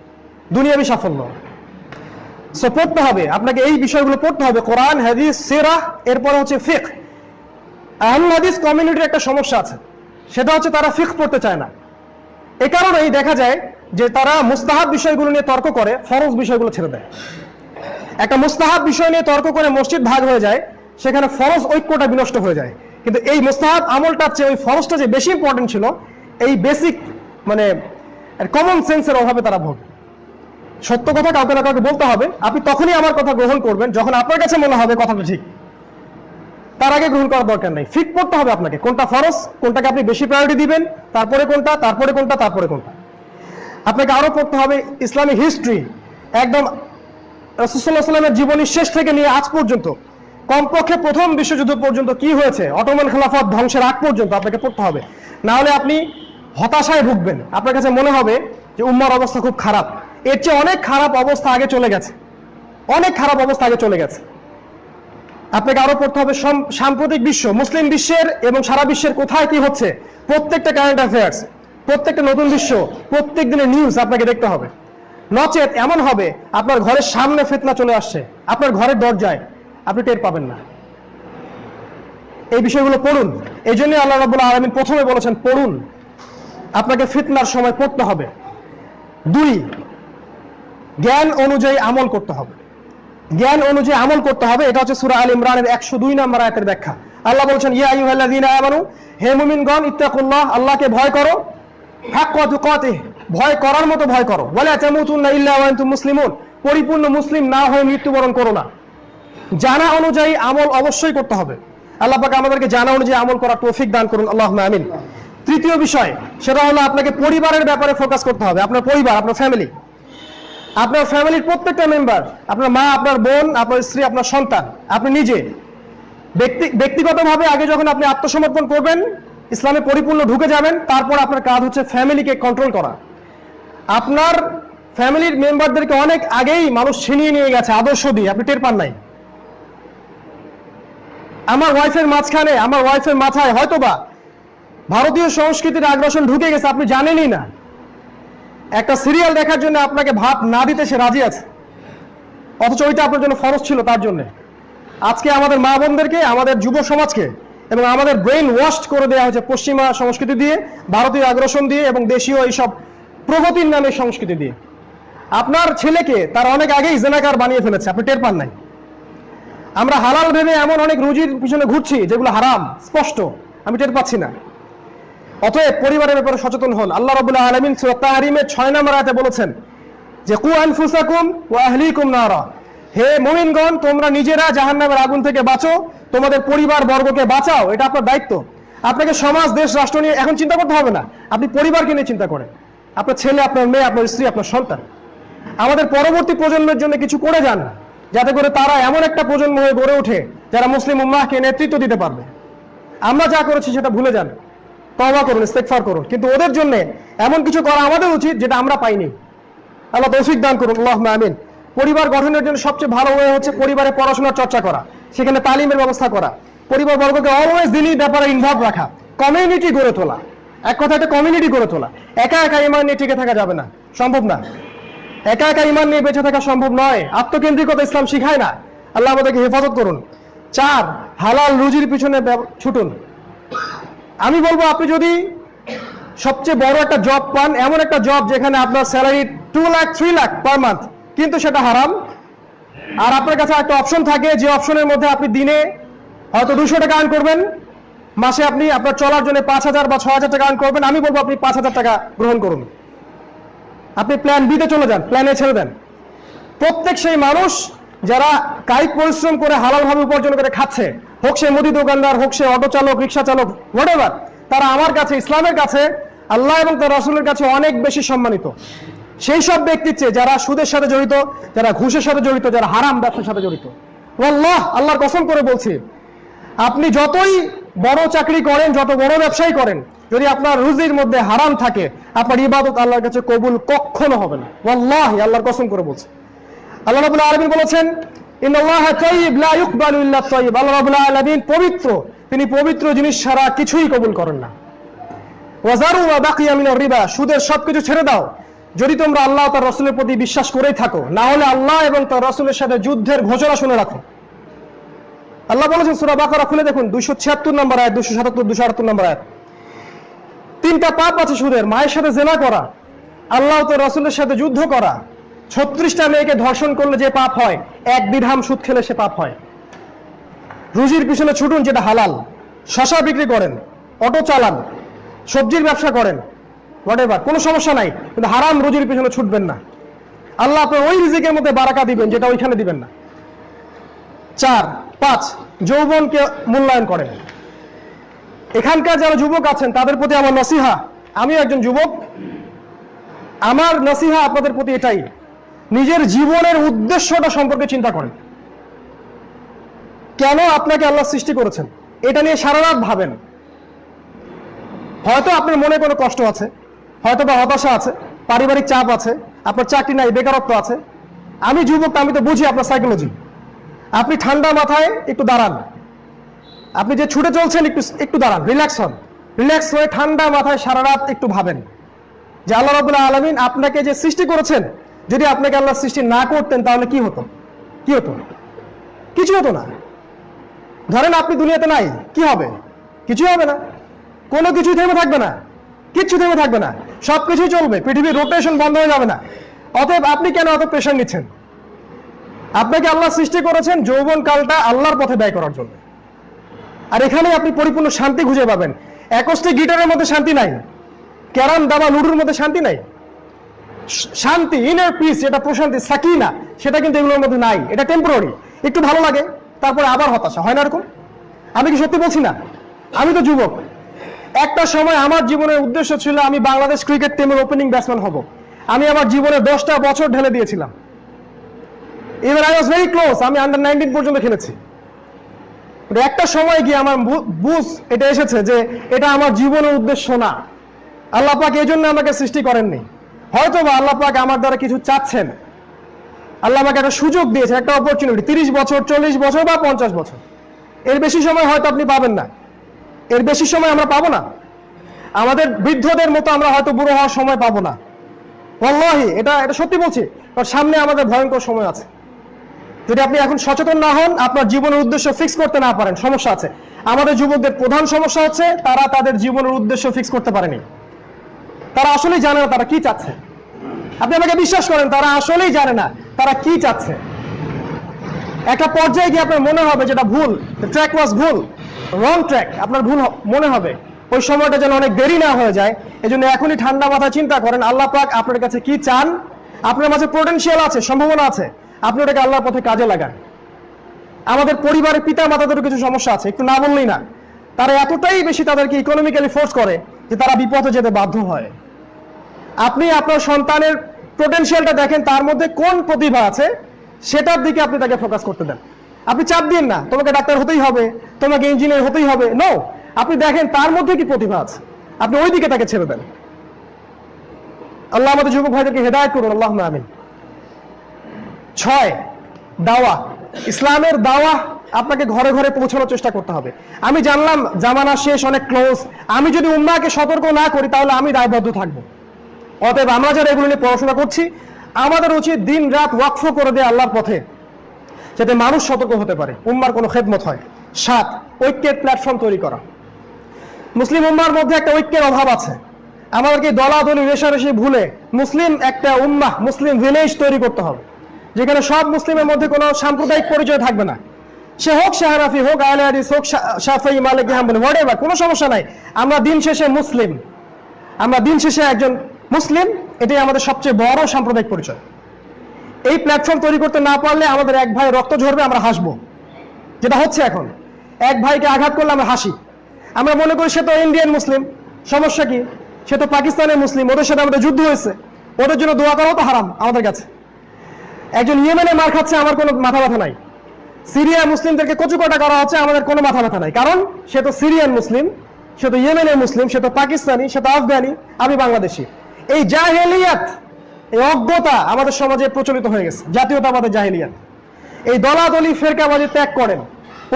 দুনিয়াবি সাফল্য। সো পড়তে হবে আপনাকে, এই বিষয়গুলো পড়তে হবে, কোরআন, হাদিস, সিরাহ, এরপরে হচ্ছে ফিকহ। আহলুল হাদিস কমিউনিটির একটা সমস্যা আছে, সেটা হচ্ছে তারা ফিকহ পড়তে চায় না। এই কারণেই দেখা যায় যে তারা মুস্তাহাব বিষয়গুলো নিয়ে তর্ক করে, ফরজ বিষয়গুলো ছেড়ে দেয়। একটা মুস্তাহাব বিষয় নিয়ে তর্ক করে মসজিদ ভাগ হয়ে যায়, সেখানে ফরজ ঐক্যটা বিনষ্ট হয়ে যায়। কিন্তু এই মুস্তাহাব আমলটার চেয়ে ওই ফরজটা যে বেশি ইম্পর্টেন্ট ছিল, এই বেসিক মানে কমন সেন্সের অভাবে তারা ভোগে। সত্য কথা কাউকে না কাউকে বলতে হবে। আপনি তখনই আমার কথা গ্রহণ করবেন যখন আপনার কাছে মনে হবে কথাটা ঠিক, তার আগে গ্রহণ করার দরকার নেই। ফিট করতে হবে আপনাকে, কোনটা ফরজ, কোনটাকে আপনি বেশি প্রায়োরিটি দিবেন, তারপরে কোনটা, তারপরে কোনটা, তারপরে কোনটা। আপনাকে আরো পড়তে হবে ইসলামিক হিস্ট্রি, একদম রাসূল সাল্লাল্লাহু আলাইহি ওয়াসাল্লামের জীবনের শেষ থেকে নিয়ে আজ পর্যন্ত, কমপক্ষে প্রথম বিশ্বযুদ্ধ পর্যন্ত কি হয়েছে, অটোমান খেলাফত ধ্বংসের আগ পর্যন্ত আপনাকে পড়তে হবে। না হলে আপনি হতাশায় ভুগবেন, আপনার কাছে মনে হবে যে উম্মার অবস্থা খুব খারাপ। এর চেয়ে অনেক খারাপ অবস্থা আগে চলে গেছে, অনেক খারাপ অবস্থা আগে চলে গেছে। আপনাকে আরো পড়তে হবে সাম্প্রতিক বিশ্ব, মুসলিম বিশ্বের এবং সারা বিশ্বের কোথায় কি হচ্ছে, প্রত্যেকটা কারেন্ট অ্যাফেয়ার্স, প্রত্যেকটা নতুন বিশ্ব, প্রত্যেক দিনের নিউজ আপনাকে দেখতে হবে। নচেত এমন হবে আপনার ঘরের সামনে ফিতনা চলে আসছে, আপনার ঘরের দরজায়, আপনি টের পাবেন না। এই বিষয়গুলো পড়ুন। এই জন্য আল্লাহ রাব্বুল আলামিন প্রথমে বলেছেন পড়ুন। আপনাকে ফিতনার সময় পড়তে হবে। 2, জ্ঞান অনুযায়ী আমল করতে হবে। জ্ঞান অনুযায়ী আমল করতে হবে। এটা হচ্ছে সূরা আল ইমরানের 102 নম্বর আয়াতের ব্যাখ্যা। আল্লাহ বলেছেন ইয়া আইয়ুহাল্লাযীনা আমানু, হে মুমিনগণ, ইত্তাকুল্লাহ, আল্লাহকে ভয় করো, হাক্কা তুকাতিহ, ভয় করার মতো ভয় করো, ওয়ালা তামুতুন্না ইল্লা ওয়া আনতুম মুসলিমুন, পরিপূর্ণ মুসলিম না হয়ে মৃত্যুবরণ করো না। জানা অনুযায়ী আমল অবশ্যই করতে হবে। আল্লাহ পাক আমাদেরকে জানা অনুযায়ী আমল করার তৌফিক দান করুন, আল্লাহুম্মা আমিন। তৃতীয় বিষয়, সেটা হলো আপনাকে পরিবারের ব্যাপারে ফোকাস করতে হবে। আপনার পরিবার, আপনার ফ্যামিলি, আপনার ফ্যামিলির প্রত্যেকটা মেম্বার, আপনার মা, আপনার বোন, আপনার স্ত্রী, আপনার সন্তান, আপনি নিজে ব্যক্তিগতভাবে আগে যখন আপনি আত্মসমর্পণ করবেন, ইসলামে পরিপূর্ণ ঢুকে যাবেন, তারপর আপনার কাজ হচ্ছে ফ্যামিলিকে কন্ট্রোল করা। আপনার ফ্যামিলির মেম্বারদেরকে অনেক আগেই মানুষ ছিনিয়ে নিয়ে গেছে আদর্শ দিয়ে, আপনি টের পান নাই। আমার ওয়াইফের মাঝখানে, আমার ওয়াইফের মাথায় হয়তোবা ভারতীয় সংস্কৃতির আগ্রাসন ঢুকে গেছে, আপনি জানেনই না। একটা সিরিয়াল দেখার জন্য আপনাকে ভাত না দিতে সে রাজি আছে, অথচ ওইটা আপনার জন্য ফরজ ছিল তার জন্য। আজকে আমাদের মা বোনদেরকে, আমাদের যুব সমাজকে এবং আমাদের ব্রেন ওয়াশ করে দেওয়া হয়েছে পশ্চিমা সংস্কৃতি দিয়ে, ভারতীয় আগ্রাসন দিয়ে এবং দেশীয় এইসব প্রগতির নামে সংস্কৃতি দিয়ে। আপনার ছেলেকে তার অনেক আগেই জেনাকার বানিয়ে ফেলেছে, আপনি টের পান নাই। আমরা হালাল ভেবে এমন অনেক রুজির পিছনে ঘুরছি যেগুলো হারাম, স্পষ্ট, আমি টের পাচ্ছি না। অতএব পরিবারের ব্যাপারে সচেতন হন। আল্লাহ রাব্বুল আলামিন সূরা তাহরিমের 6 নম্বর আয়াতে বলেছেন যে কু আনফুসাকুম ওয়া আহলিকুম নারা, হে মুমিনগণ, তোমরা নিজেরা জাহান্নামের আগুন থেকে বাঁচো, তোমাদের পরিবার বর্গকে বাঁচাও, এটা আপনার দায়িত্ব। আপনাকে সমাজ, দেশ, রাষ্ট্র নিয়ে এখন চিন্তা করতে হবে না, আপনি পরিবারকে নিয়ে চিন্তা করেন। আপনার ছেলে, আপনার মেয়ে, আপনার স্ত্রী, আপনার সন্তান। আমাদের পরবর্তী প্রজন্মের জন্য কিছু করে যান, যাতে করে তারা এমন একটা প্রজন্ম হয়ে গড়ে ওঠে যারা মুসলিম উম্মাহকে নেতৃত্ব দিতে পারবে। আমরা যা করেছি সেটা ভুলে যান, তওবা করুন, ইস্তেগফার করুন, কিন্তু ওদের জন্য এমন কিছু করা আমাদের উচিত যেটা আমরা পাইনি। আল্লাহ তৌফিক দান করুন, আল্লাহুম্মা আমিন। পরিবার গঠনের জন্য সবচেয়ে ভালো ওয়ে হচ্ছে পরিবারে পড়াশোনার চর্চা করা, সেখানে তালিমের ব্যবস্থা করা, পরিবার বর্গকে অলওয়েজ দিনই ব্যাপারে ইনভলভ রাখা, কমিউনিটি গড়ে তোলা। এক কথায় একটা কমিউনিটি গড়ে তোলা। একা একা ঈমান নিয়ে টিকে থাকা যাবে না, সম্ভব না। একা একা ঈমান নিয়ে বেঁচে থাকা সম্ভব নয়। আত্মকেন্দ্রিকতা ইসলাম শিখায় না। আল্লাহ আমাদেরকে হেফাজত করুন। 4, হালাল রুজির পিছনে ছুটুন। আমি বলবো আপনি যদি সবচেয়ে বড় একটা জব পান, এমন একটা জব যেখানে আপনার salary 2 lakh 3 lakh per month, কিন্তু সেটা হারাম, আর আপনার কাছে একটা অপশন থাকে যে অপশনের মধ্যে আপনি দিনে হয়তো 200 টাকা আর্ন করবেন, মাসে আপনি আপনার চলার জন্য 5,000 বা 6,000 টাকা আর্ন করবেন, আমি বলবো আপনি 5,000 টাকা গ্রহণ করুন। আপনি প্ল্যান বিতে চলে যান, প্ল্যান এ ছেড়ে দেন। প্রত্যেক সেই মানুষ যারা কায়িক পরিশ্রম করে হালালভাবে উপার্জন করে খাচ্ছে, হোক সে মুদি দোকানদার, হোক সে অটো চালক, রিক্সা চালক, হোয়াটএভার, তারা আমার কাছে, ইসলামের কাছে, আল্লাহ এবং তার রাসূলের কাছে অনেক বেশি সম্মানিত সেই সব ব্যক্তির চেয়ে যারা সুদের সাথে জড়িত, যারা ঘুষের সাথে জড়িত, যারা হারাম ব্যবসার সাথে জড়িত। ওয়াল্লাহ, আল্লাহর কসম করে বলছি, আপনি যতই বড় চাকরি করেন, যত বড় ব্যবসায়ী করেন, যদি আপনার রুজির মধ্যে হারাম থাকে, আপনার ইবাদত আল্লাহর কাছে কবুল কখনো হবে না। ওয়াল্লাহি, আল্লাহর কসম করে বলছি। আল্লাহ রাব্বুল আলামিন বলেছেন, ইন্নাল্লাহা তাইয়্যিব লা ইকবালু ইল্লা তাইয়্যিব। আল্লাহ রাব্বুল আলামিন পবিত্র, তিনি পবিত্র জিনিস ছাড়া কিছুই কবুল করেন না। ওয়াজারু মা বাকিয়া মিনার রিবা, সুদের সবকিছু ছেড়ে দাও যদি তোমরা আল্লাহ তার রাসূলের প্রতি বিশ্বাস করেই থাকো, না হলে আল্লাহ এবং তার রাসূলের সাথে যুদ্ধের ঘোষণা শুনে রাখো। আল্লাহ বলেছেন সূরা বাকারা খুলে দেখুন, 276 নম্বর আয়াত, 277, 278 নম্বর আয়াত। তিনটা পাপ আছে সুদের: মায়ের সাথে জেনা করা, আল্লাহ তার রাসূলের সাথে যুদ্ধ করা, 36টা মেয়েকে ধর্ষণ করলে যে পাপ হয়, 1 দিরহাম সুদ খেলে সে পাপ হয়। রুজির পিছনে ছুটুন যেটা হালাল, শশা বিক্রি করেন, অটো চালান, সবজির ব্যবসা করেন, হোয়াটএভার, কোনো সমস্যা নাই, কিন্তু হারাম রুজির পিছনে ছুটবেন না। আল্লাহ আপনার ওই রিজিকের মধ্যে বারাকা দিবেন যেটা ওইখানে দিবেন না। 4, 5, যৌবনকে মূল্যায়ন করেন। এখানকার যারা যুবক আছেন তাদের প্রতি আমার নসিহা, আমিও একজন যুবক, আমার নসিহা আপনাদের প্রতি এটাই, নিজের জীবনের উদ্দেশ্যটা সম্পর্কে চিন্তা করেন। কেন আপনাকে আল্লাহ সৃষ্টি করেছেন এটা নিয়ে সারা রাত ভাবেন। হয়তো আপনার মনে কোনো কষ্ট আছে, হয়তো বা হতাশা আছে, পারিবারিক চাপ আছে, আপনার চাকরি নাই, বেকারত্ব আছে। আমি যুবক, আমি তো বুঝি আপনার সাইকোলজি। আপনি ঠান্ডা মাথায় একটু দাঁড়ান, আপনি যে ছুটে চলছেন একটু দাঁড়ান, রিল্যাক্স হন, রিল্যাক্স হয়ে ঠান্ডা মাথায় সারা রাত একটু ভাবেন যে আল্লাহ রাব্বুল আলামিন আপনাকে যে সৃষ্টি করেছেন, যদি আপনাকে আল্লাহ সৃষ্টি না করতেন তাহলে কি হতো? কি হতো? কিছু হতো না। ধরেন আপনি দুনিয়াতে নাই, কি হবে? কিছুই হবে না, কোনো কিছুই থেমে থাকবে না, কিচ্ছু থেমে থাকবে না, সবকিছুই চলবে, পৃথিবীর রোটেশন বন্ধ হয়ে যাবে না। অতএব আপনি কেন এত প্রেশার নিচ্ছেন? আপনাকে আল্লাহ সৃষ্টি করেছেন যৌবন কালটা আল্লাহর পথে ব্যয় করার জন্য, আর এখানে আপনি পরিপূর্ণ শান্তি খুঁজে পাবেন। অ্যাকোস্টিক গিটারের মধ্যে শান্তি নাই, ক্যারাম দাবা লুডুর মধ্যে শান্তি নাই। শান্তি, ইনার পিস, যেটা প্রশান্তি, সাকিনা, সেটা কিন্তু এগুলোর মধ্যে নাই। এটা টেম্পোরারি, একটু ভালো লাগে, তারপরে আবার হতাশা হয় না এরকম? আমি কি সত্যি বলছি না? আমি তো যুবক, একটা সময় আমার জীবনের উদ্দেশ্য ছিল আমি বাংলাদেশ ক্রিকেট টিমের ওপেনিং ব্যাটসম্যান হব। আমি আমার জীবনে 10টা বছর ঢেলে দিয়েছিলাম। এবার আই ওয়াজ ভেরি ক্লোজ, আমি আন্ডার 19 পর্যন্ত খেলেছি। একটা সময় গিয়ে আমার বুঝ এটা এসেছে যে এটা আমার জীবনের উদ্দেশ্য না। আল্লাহ পাক এই জন্য আমাকে সৃষ্টি করেননি। হয়তো বা আল্লাহ পাক আমার দ্বারা কিছু চাচ্ছেন, আল্লাহ আমাকে একটা সুযোগ দিয়েছে, একটা অপরচুনিটি, 30 বছর, 40 বছর বা 50 বছর। এর বেশি সময় হয়তো আপনি পাবেন না, এর বেশি সময় আমরা পাবো না। আমাদের বৃদ্ধদের মতো আমরা হয়তো বুড়ো হওয়ার সময় পাবো না। ওয়াল্লাহি, এটা সত্যি বলছি, কারণ সামনে আমাদের ভয়ঙ্কর সময় আছে। যদি আপনি এখন সচেতন না হন, আপনার জীবনের উদ্দেশ্য ফিক্স করতে না পারেন, সমস্যা আছে। আমাদের যুবকদের প্রধান সমস্যা হচ্ছে তারা তাদের জীবনের উদ্দেশ্য ফিক্স করতে পারেনি। তারা আসলেই জানে না তারা কি চাচ্ছে। আপনি আমাকে বিশ্বাস করেন, তারা আসলেই জানে না তারা কি চাচ্ছে। একটা পর্যায়ে গিয়ে আপনার মনে হবে যেটা ভুল, ট্র্যাক ওয়াজ ভুল, রং ট্র্যাক, আপনার ভুল মনে হবে। ওই সময়টা যেন অনেক দেরি না হয়ে যায়, এজন্য এখনই ঠান্ডা মাথায় চিন্তা করেন আল্লাহ পাক আপনার কাছে কি চান। আপনার মাঝে পোটেনশিয়াল আছে, সম্ভাবনা আছে, আপনি ওটাকে আল্লাহর পথে কাজে লাগান। আমাদের পরিবারের পিতা মাতাদেরও কিছু সমস্যা আছে, একটু না বললেই না। তারা এতটাই বেশি তাদেরকে ইকোনমিক্যালি ফোর্স করে যে তারা বিপথে যেতে বাধ্য হয়। আপনি আপনার সন্তানের পোটেনশিয়ালটা দেখেন, তার মধ্যে কোন প্রতিভা আছে সেটার দিকে আপনি তাকে ফোকাস করতে দেন। আপনি চাপ দিন না তোমাকে ডাক্তার হতেই হবে, তোমাকে ইঞ্জিনিয়ার হতেই হবে, নো। আপনি দেখেন তার মধ্যে কি প্রতিভা আছে, আপনি ওই দিকে তাকে ছেড়ে দেন। আল্লাহ আমাদের যুবক ভাইদেরকে হেদায়েত করুন, আল্লাহুম্মা আমিন। 6, দাওয়া। ইসলামের দাওয়া আপনাকে ঘরে ঘরে পৌঁছানোর চেষ্টা করতে হবে। আমি জানলাম জামানা শেষ, অনেক ক্লোজ, আমি যদি উম্মাহকে সতর্ক না করি তাহলে আমি দায়বদ্ধ থাকবো। অতএব আমরা যারা এগুলো নিয়ে পড়াশোনা করছি, আমাদের উচিত দিন রাত ওয়াকফ করে দেয় আল্লাহর পথে, যাতে মানুষ সতর্ক হতে পারে, উম্মার কোনো খেদমত হয়। 7, ঐক্যের প্ল্যাটফর্ম তৈরি করা। মুসলিম উম্মার মধ্যে একটা ঐক্যের অভাব আছে। আমাদেরকে দলাদলি রেশারেশি ভুলে মুসলিম একটা উম্মাহ, মুসলিম ভিলেজ তৈরি করতে হবে, যেখানে সব মুসলিমের মধ্যে কোনো সাম্প্রদায়িক পরিচয় থাকবে না। সে হোক শাহরাফি, হোক আহলে হাদিস, হোক শাফিঈ, মালিকি, হাম্বলি, হোয়াটএভার, কোনো সমস্যা নাই। আমরা দিন শেষে মুসলিম, আমরা দিন শেষে একজন মুসলিম, এটাই আমাদের সবচেয়ে বড় সাম্প্রদায়িক পরিচয়। এই প্ল্যাটফর্ম তৈরি করতে না পারলে আমাদের এক ভাই রক্ত ঝরবে, আমরা হাসবো, যেটা হচ্ছে এখন। এক ভাইকে আঘাত করলে আমরা হাসি, আমরা মনে করি সে তো ইন্ডিয়ান মুসলিম, সমস্যা কি, সে তো পাকিস্তানের মুসলিম, ওদের সাথে আমাদের যুদ্ধ হয়েছে, ওদের জন্য দোয়া করাও তো হারাম আমাদের কাছে। একজন ইয়েমেনে মার খাচ্ছে, আমার কোনো মাথা ব্যথা নাই। সিরিয়া মুসলিমদেরকে কচুকাটা করা হচ্ছে, আমাদের কোনো মাথা ব্যথা নাই, কারণ সে তো সিরিয়ান মুসলিম, সে তো ইয়েমেনের মুসলিম, সে তো পাকিস্তানি, সে তো আফগানি, আমি বাংলাদেশি। এই জাহেলিয়াত, এই অজ্ঞতা আমাদের সমাজে প্রচলিত হয়ে গেছে, জাতীয়তাবাদের জাহেলিয়াত। এই দলাদলি ফেরকাবাজি ত্যাগ করেন,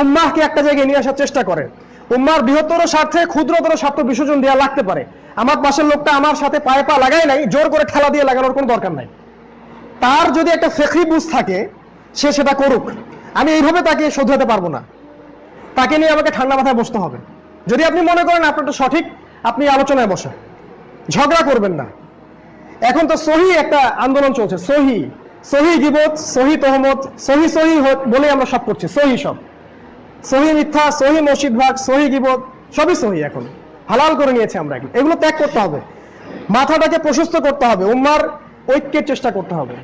উম্মাহকে একটা জায়গায় নিয়ে আসার চেষ্টা করেন। উম্মার বৃহত্তর স্বার্থে ক্ষুদ্রতর স্বার্থ বিসর্জন দেওয়া লাগতে পারে। আমার পাশের লোকটা আমার সাথে পায়ে পা লাগায় নাই, জোর করে ঠেলা দিয়ে লাগানোর কোনো দরকার নাই। তার যদি একটা ফিকহি বুঝ থাকে, সে সেটা করুক। আমি এইভাবে তাকে শোধরাতে পারবো না, তাকে নিয়ে আমাকে ঠান্ডা মাথায় বসতে হবে। যদি আপনি মনে করেন আপনারটা সঠিক, আপনি আলোচনায় বসেন, ঝগড়া করবেন না। এখন তো সহি একটা আন্দোলন চলছে, সহি গিবত, সহি তহমত, সহি বলে আমরা সব করছি, সব সহি মিথ্যা, সহি মসজিদ ভাগ, সহি গিবত, সবই সহি এখন হালাল করে নিয়েছে আমরা। এগুলো ত্যাগ করতে হবে, মাথাটাকে প্রশস্ত করতে হবে, উম্মার ঐক্যের চেষ্টা করতে হবে।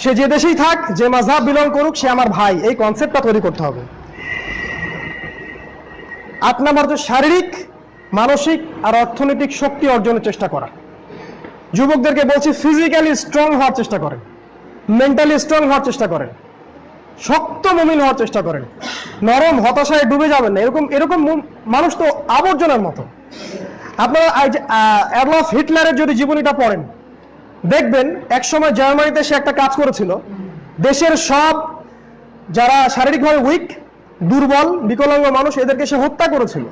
সে যে দেশেই থাক, যে মাযহাব বিলং করুক, সে আমার ভাই, এই কনসেপ্টটা তৈরি করতে হবে। 8 নাম্বার হচ্ছে শারীরিক, মানসিক আর অর্থনৈতিক শক্তি অর্জনের চেষ্টা করা। যুবকদেরকে বলছি, ফিজিক্যালি স্ট্রং হওয়ার চেষ্টা করেন, মেন্টালি স্ট্রং হওয়ার চেষ্টা করেন, শক্ত মুমিন হওয়ার চেষ্টা করেন। নরম হতাশায় ডুবে যাবেন না, এরকম মানুষ তো আবর্জনার মতো। আপনারা অ্যাডলফ হিটলারের যদি জীবনীটা পড়েন, দেখবেন একসময় জার্মানিতে সে একটা কাজ করেছিল, দেশের সব যারা শারীরিকভাবে উইক, দুর্বল, বিকলাঙ্গ মানুষ, এদেরকে সে হত্যা করেছিল।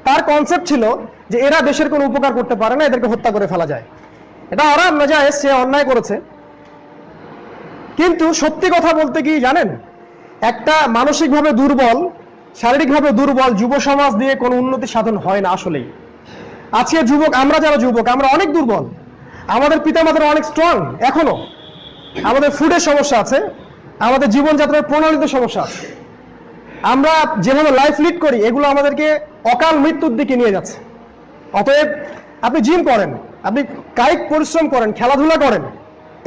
তার কনসেপ্ট ছিল যে এরা দেশের কোনো উপকার করতে পারে না, এদেরকে হত্যা করে ফেলা যায়। এটা হারাম না জায়েজ, সে অন্যায় করেছে। কিন্তু সত্যি কথা বলতে কি জানেন, একটা মানসিকভাবে দুর্বল, শারীরিকভাবে দুর্বল যুব সমাজ দিয়ে কোনো উন্নতি সাধন হয় না আসলেই। আজকে যুবক, আমরা যারা যুবক, আমরা অনেক দুর্বল, আমাদের পিতামাতারা অনেক স্ট্রং এখনো, আমাদের ফুডের সমস্যা আছে, আমাদের জীবনযাত্রার প্রণালীতে সমস্যা আছে, আমরা যেভাবে লাইফ লিড করি এগুলো আমাদেরকে অকাল মৃত্যুর দিকে নিয়ে যাচ্ছে। অতএব আপনি জিম করেন, আপনি কায়িক পরিশ্রম করেন, খেলাধুলা করেন,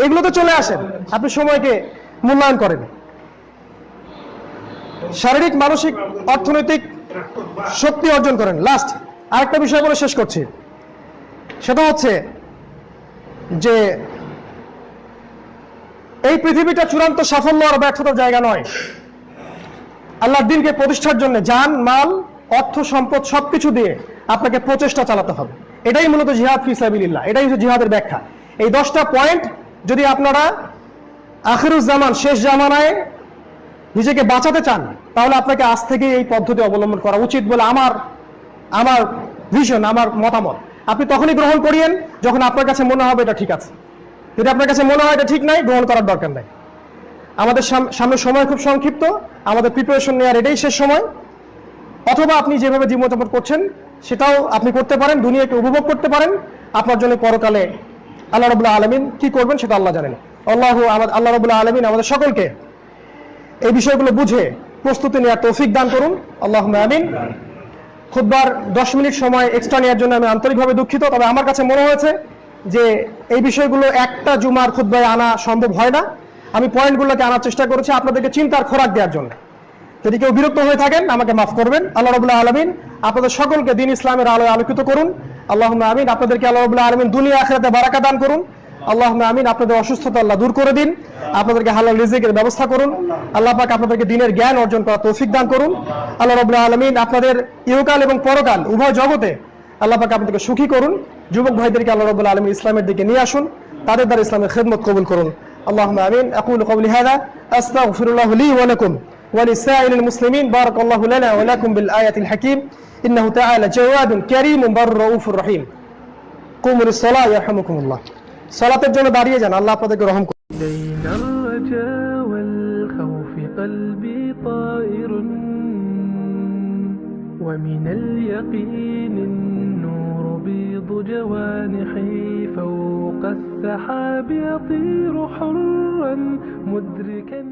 এগুলোতে চলে আসেন, আপনি সময়কে মূল্যায়ন করেন। শারীরিক, মানসিক, অর্থনৈতিক শক্তি অর্জন করেন। লাস্ট আরেকটা বিষয় বলে শেষ করছি, সেটা হচ্ছে যে এই পৃথিবীটা চূড়ান্ত সাফল্য আর ব্যর্থতার জায়গা নয়। আল্লাহর দ্বীনকে প্রতিষ্ঠার জন্য জান, মাল, অর্থ, সম্পদ সবকিছু দিয়ে আপনাকে প্রচেষ্টা চালাতে হবে। এটাই মূলত জিহাদ ফি সাবিলিল্লাহ, এটাই হচ্ছে জিহাদের ব্যাখ্যা। এই 10টা পয়েন্ট যদি আপনারা আখিরুজ জামান, শেষ জামানায় নিজেকে বাঁচাতে চান, তাহলে আপনাকে আজ থেকে এই পদ্ধতি অবলম্বন করা উচিত বলে আমার ভিশন, আমার মতামত। আপনি তখনই গ্রহণ করিয়েন যখন আপনার কাছে মনে হবে এটা ঠিক আছে। যদি আপনার কাছে মনে হয় এটা ঠিক নাই, গ্রহণ করার দরকার নাই। আমাদের সামনে সময় খুব সংক্ষিপ্ত, আমাদের প্রিপারেশন নেওয়ার এটাই শেষ সময়। অথবা আপনি যেভাবে জীবনযাপন করছেন সেটাও আপনি করতে পারেন, দুনিয়াকে উপভোগ করতে পারেন। আপনার জন্য পরকালে আল্লাহ রাব্বুল আলামিন কি করবেন সেটা আল্লাহ জানেন। আল্লাহ রাব্বুল আলামিন আমাদের সকলকে এই বিষয়গুলো বুঝে প্রস্তুতি নেওয়ার তৌফিক দান করুন, আল্লাহুম্মা আমিন। খুতবার 10 মিনিট সময় এক্সট্রা নেওয়ার জন্য আমি আন্তরিকভাবে দুঃখিত, তবে আমার কাছে মনে হয়েছে যে এই বিষয়গুলো একটা জুমার খুতবায় আনা সম্ভব হয় না। আমি পয়েন্টগুলোকে আনার চেষ্টা করেছি আপনাদেরকে চিন্তার খোরাক দেওয়ার জন্য। যদি কেউ বিরক্ত হয়ে থাকেন আমাকে মাফ করবেন। আল্লাহ রাব্বুল আলামিন আপনাদের সকলকে দ্বীন ইসলামের আলোয় আলোকিত করুন, আল্লাহুম্মা আমিন। আপনাদেরকে আল্লাহ রাব্বুল আলামিন দুনিয়া আখিরাতে বারাকা দান করুন, আল্লাহুম্মা আমিন। আপনাদের অসুস্থতা আল্লাহ দূর করে দিন, আপনাদেরকে হালাল রিজিকের ব্যবস্থা করুন, আল্লাহ পাক আপনাদেরকে দ্বীনের জ্ঞান অর্জন করার তৌফিক দান করুন। আল্লাহ রাব্বুল আলামিন আপনাদের ইহকাল এবং পরকাল উভয় জগতে আল্লাহ পাক আপনাদেরকে সুখী করুন। যুবক ভাইদেরকে আল্লাহ রাব্বুল আলামিন ইসলামের দিকে নিয়ে আসুন, তাদের দ্বারা ইসলামের খিদমত কবুল করুন। আল্লাহুম্মা আমিন। আকুলু কওলি হাযা আস্তাগফিরুল্লাহ লি ওয়া লাকুম ওয়া লিসাইরিল মুসলিমিন। বারাকাল্লাহু লানা ওয়া লাকুম বিল আয়াতিল হাকীম। ইন্নাহু তাআলা জাওয়াদুন কারীমুন বাররুর রাউফুর রহিম। কুমু লিস-সালাহ ইয়ারহামুকুমুল্লাহ। সালাতের জন্য দাঁড়িয়ে যান, আল্লাহ আপনাদেরকে রহম করুন। بين الرجاء والخوف قلبي طائر ومن اليقين النور بيض جوانحي فوق السحاب يطير حرا مدركا